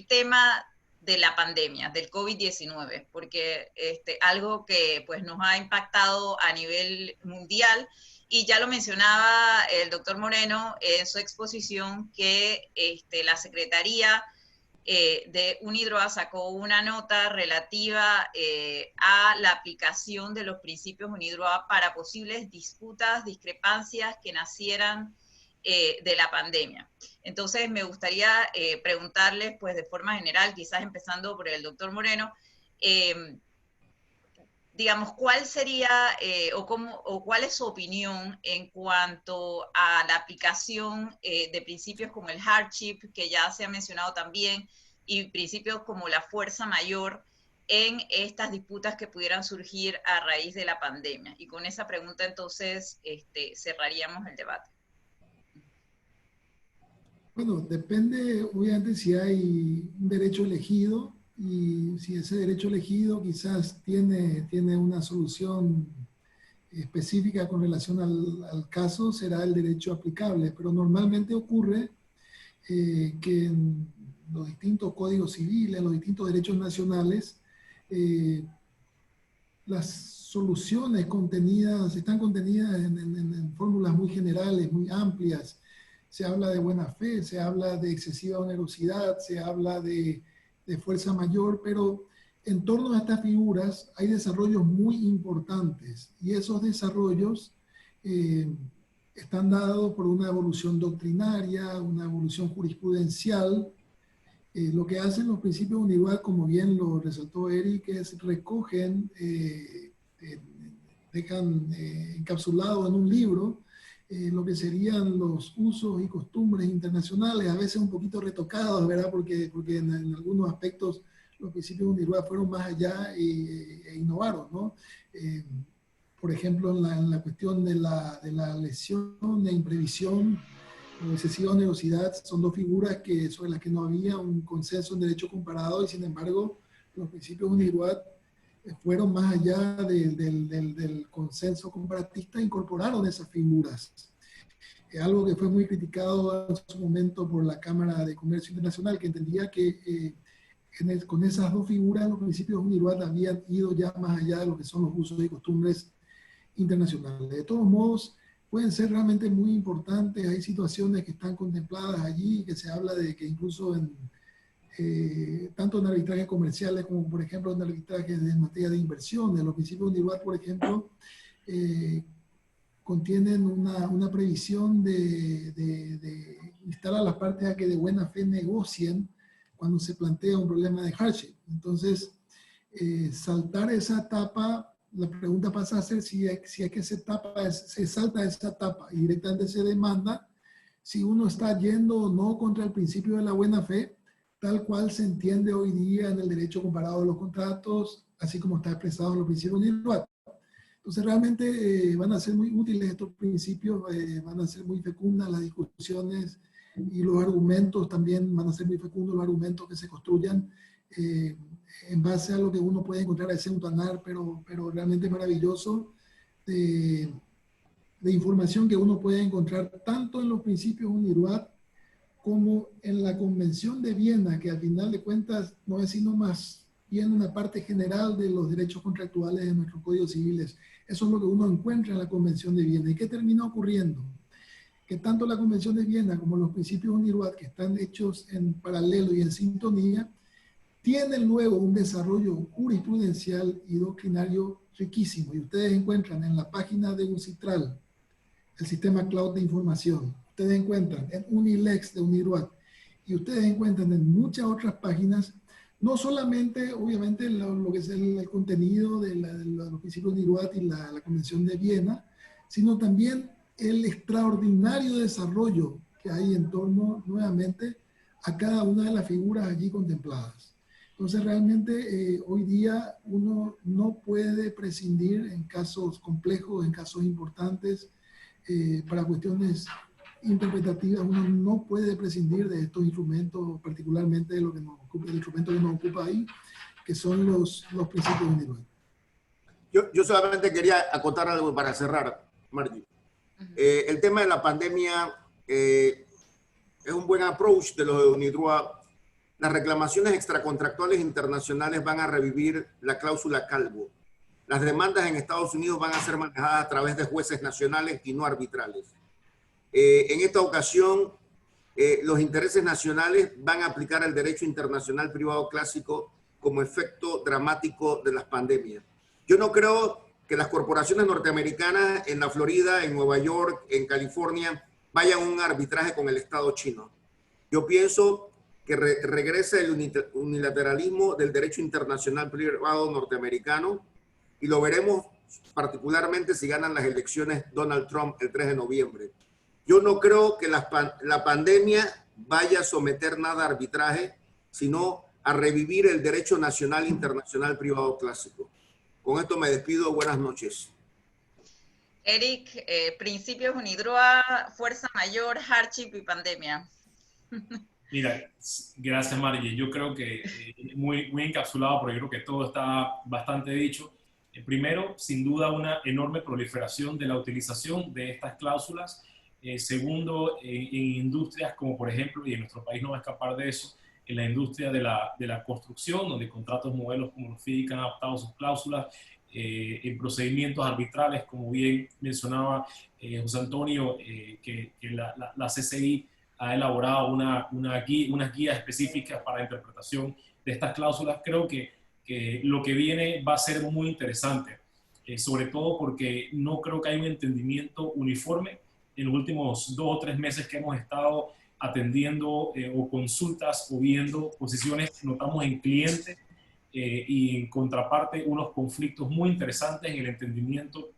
tema de la pandemia, del COVID-19, porque algo que pues, nos ha impactado a nivel mundial, y ya lo mencionaba el doctor Moreno en su exposición, que la Secretaría de UNIDROIT sacó una nota relativa a la aplicación de los principios UNIDROIT para posibles disputas, discrepancias que nacieran de la pandemia. Entonces me gustaría preguntarles, pues de forma general, quizás empezando por el doctor Moreno, digamos, ¿cuál sería o cuál es su opinión en cuanto a la aplicación de principios como el hardship, que ya se ha mencionado también, y principios como la fuerza mayor en estas disputas que pudieran surgir a raíz de la pandemia? Y con esa pregunta entonces cerraríamos el debate. Bueno, depende obviamente si hay un derecho elegido, y si ese derecho elegido quizás tiene una solución específica con relación al caso, será el derecho aplicable. Pero normalmente ocurre que en los distintos códigos civiles, los distintos derechos nacionales, las soluciones están contenidas en fórmulas muy generales, muy amplias. Se habla de buena fe, se habla de excesiva onerosidad, se habla de fuerza mayor, pero en torno a estas figuras hay desarrollos muy importantes, y esos desarrollos están dados por una evolución doctrinaria, una evolución jurisprudencial. Lo que hacen los principios UNIDROIT, como bien lo resaltó Eric, es recogen, dejan encapsulado en un libro lo que serían los usos y costumbres internacionales, a veces un poquito retocados, ¿verdad? Porque en algunos aspectos los principios UNIRWA fueron más allá e innovaron, ¿no? Por ejemplo, en la cuestión de la lesión e imprevisión o excesiva onerosidad, son dos figuras sobre las que no había un consenso en derecho comparado, y sin embargo los principios UNIRWA fueron más allá del consenso comparatista, incorporaron esas figuras. Algo que fue muy criticado en su momento por la Cámara de Comercio Internacional, que entendía que con esas dos figuras los principios UNIRWA habían ido ya más allá de lo que son los usos y costumbres internacionales. De todos modos, pueden ser realmente muy importantes. Hay situaciones que están contempladas allí, que se habla de que incluso tanto en arbitrajes comerciales como, por ejemplo, en arbitrajes en materia de inversiones, los principios UNIRWA, por ejemplo, contienen una previsión de instar a las partes a que de buena fe negocien cuando se plantea un problema de hardship. Entonces, saltar esa etapa, la pregunta pasa a ser si es que se salta esa etapa y directamente se demanda si uno está yendo o no contra el principio de la buena fe, tal cual se entiende hoy día en el derecho comparado de los contratos, así como está expresado en los principios UNIRWA. Entonces realmente van a ser muy útiles estos principios, van a ser muy fecundas las discusiones y los argumentos también van a ser muy fecundos, los argumentos que se construyan en base a lo que uno puede encontrar ese untanar, pero realmente maravilloso de información que uno puede encontrar tanto en los principios UNIRWA como en la Convención de Viena, que al final de cuentas no es sino más bien una parte general de los derechos contractuales de nuestros códigos civiles. Eso es lo que uno encuentra en la Convención de Viena. ¿Y qué termina ocurriendo? Que tanto la Convención de Viena como los principios UNIRWA, que están hechos en paralelo y en sintonía, tienen luego un desarrollo jurisprudencial y doctrinario riquísimo. Y ustedes encuentran en la página de UNCITRAL, el sistema cloud de información, ustedes encuentran en UNILEX de UNIRWA, y ustedes encuentran en muchas otras páginas, no solamente, obviamente, lo que es el contenido de los principios UNIRWA y la Convención de Viena, sino también el extraordinario desarrollo que hay en torno, nuevamente, a cada una de las figuras allí contempladas. Entonces, realmente, hoy día uno no puede prescindir en casos complejos, en casos importantes, para cuestiones interpretativas, uno no puede prescindir de estos instrumentos, particularmente de lo que nos ocupa, el instrumento que nos ocupa ahí, que son los principios UNIRWA. Yo solamente quería acotar algo para cerrar, Margie. El tema de la pandemia es un buen approach de los de UNIRWA. Las reclamaciones extracontractuales internacionales van a revivir la cláusula Calvo. Las demandas en Estados Unidos van a ser manejadas a través de jueces nacionales y no arbitrales. En esta ocasión, los intereses nacionales van a aplicar el derecho internacional privado clásico como efecto dramático de las pandemias. Yo no creo que las corporaciones norteamericanas en la Florida, en Nueva York, en California, vayan a un arbitraje con el Estado chino. Yo pienso que regrese el unilateralismo del derecho internacional privado norteamericano, y lo veremos particularmente si ganan las elecciones Donald Trump el 3 de noviembre. Yo no creo que la pandemia vaya a someter nada a arbitraje, sino a revivir el derecho nacional e internacional privado clásico. Con esto me despido. Buenas noches. Eric, principios UNIRWA, fuerza mayor, hardship y pandemia. Mira, gracias Margie. Yo creo que muy encapsulado, porque yo creo que todo está bastante dicho. Primero, sin duda, una enorme proliferación de la utilización de estas cláusulas. Segundo, en industrias como por ejemplo, y en nuestro país no va a escapar de eso, en la industria de la construcción, donde contratos modelos como los FIDIC han adaptado sus cláusulas, en procedimientos arbitrales, como bien mencionaba José Antonio, que la CCI ha elaborado unas guías específicas para la interpretación de estas cláusulas. Creo que lo que viene va a ser muy interesante, sobre todo porque no creo que haya un entendimiento uniforme en los últimos 2 o 3 meses que hemos estado atendiendo o consultas o viendo posiciones. Notamos en cliente y en contraparte unos conflictos muy interesantes en el entendimiento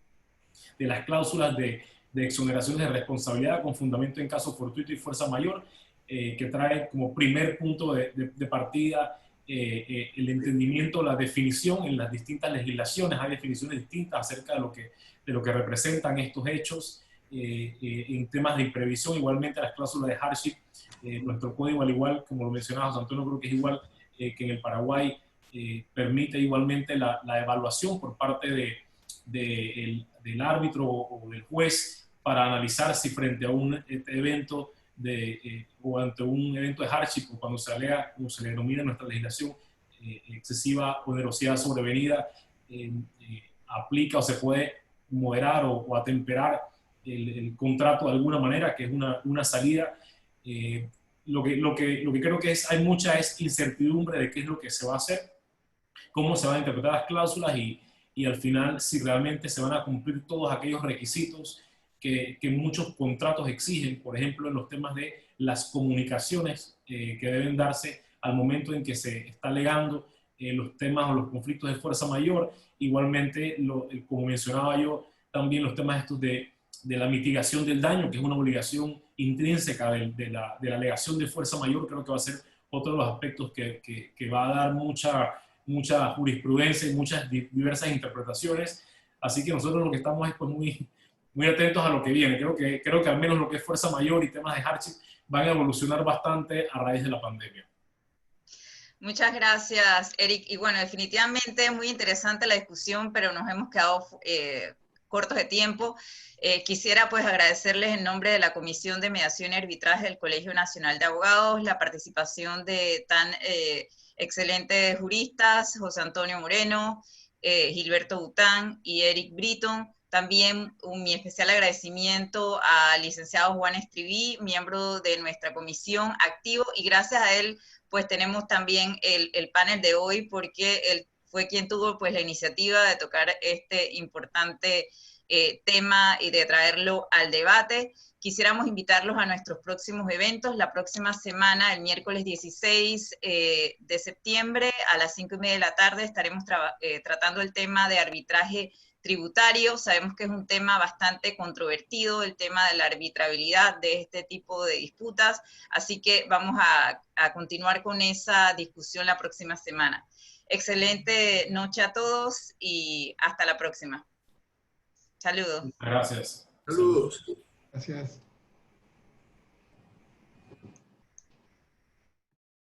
de las cláusulas de de exoneraciones de responsabilidad con fundamento en caso fortuito y fuerza mayor, que trae como primer punto de partida el entendimiento, la definición en las distintas legislaciones. Hay definiciones distintas acerca de lo que representan estos hechos. En temas de imprevisión, igualmente las cláusulas de hardship, nuestro código, al igual como lo mencionaba José Antonio, creo que es igual que en el Paraguay, permite igualmente la evaluación por parte del árbitro o del juez para analizar si frente a un evento o ante un evento de hardship, o cuando se alega, como se le denomina en nuestra legislación, excesiva onerosidad sobrevenida, aplica o se puede moderar o atemperar el contrato de alguna manera, que es una salida. Lo que creo que hay mucha incertidumbre de qué es lo que se va a hacer, cómo se van a interpretar las cláusulas y al final si realmente se van a cumplir todos aquellos requisitos que muchos contratos exigen, por ejemplo, en los temas de las comunicaciones que deben darse al momento en que se está alegando los temas o los conflictos de fuerza mayor. Igualmente, como mencionaba yo, también los temas estos de la mitigación del daño, que es una obligación intrínseca de la alegación de fuerza mayor. Creo que va a ser otro de los aspectos que va a dar mucha jurisprudencia y muchas diversas interpretaciones. Así que nosotros lo que estamos es pues muy atentos a lo que viene. Creo que al menos lo que es fuerza mayor y temas de hardship van a evolucionar bastante a raíz de la pandemia. Muchas gracias, Eric. Y bueno, definitivamente muy interesante la discusión, pero nos hemos quedado cortos de tiempo. Quisiera pues agradecerles en nombre de la Comisión de Mediación y Arbitraje del Colegio Nacional de Abogados la participación de tan excelentes juristas, José Antonio Moreno, Gilberto Bután y Eric Britton. También mi especial agradecimiento al licenciado Juan Estriví, miembro de nuestra comisión activo, y gracias a él pues tenemos también el panel de hoy, porque él fue quien tuvo pues la iniciativa de tocar este importante tema y de traerlo al debate. Quisiéramos invitarlos a nuestros próximos eventos. La próxima semana, el miércoles 16 de septiembre, a las 5:30 de la tarde, estaremos tratando el tema de arbitraje tributario. Sabemos que es un tema bastante controvertido, el tema de la arbitrabilidad de este tipo de disputas, así que vamos a continuar con esa discusión la próxima semana. Excelente noche a todos y hasta la próxima. Saludos. Gracias. Saludos. Gracias.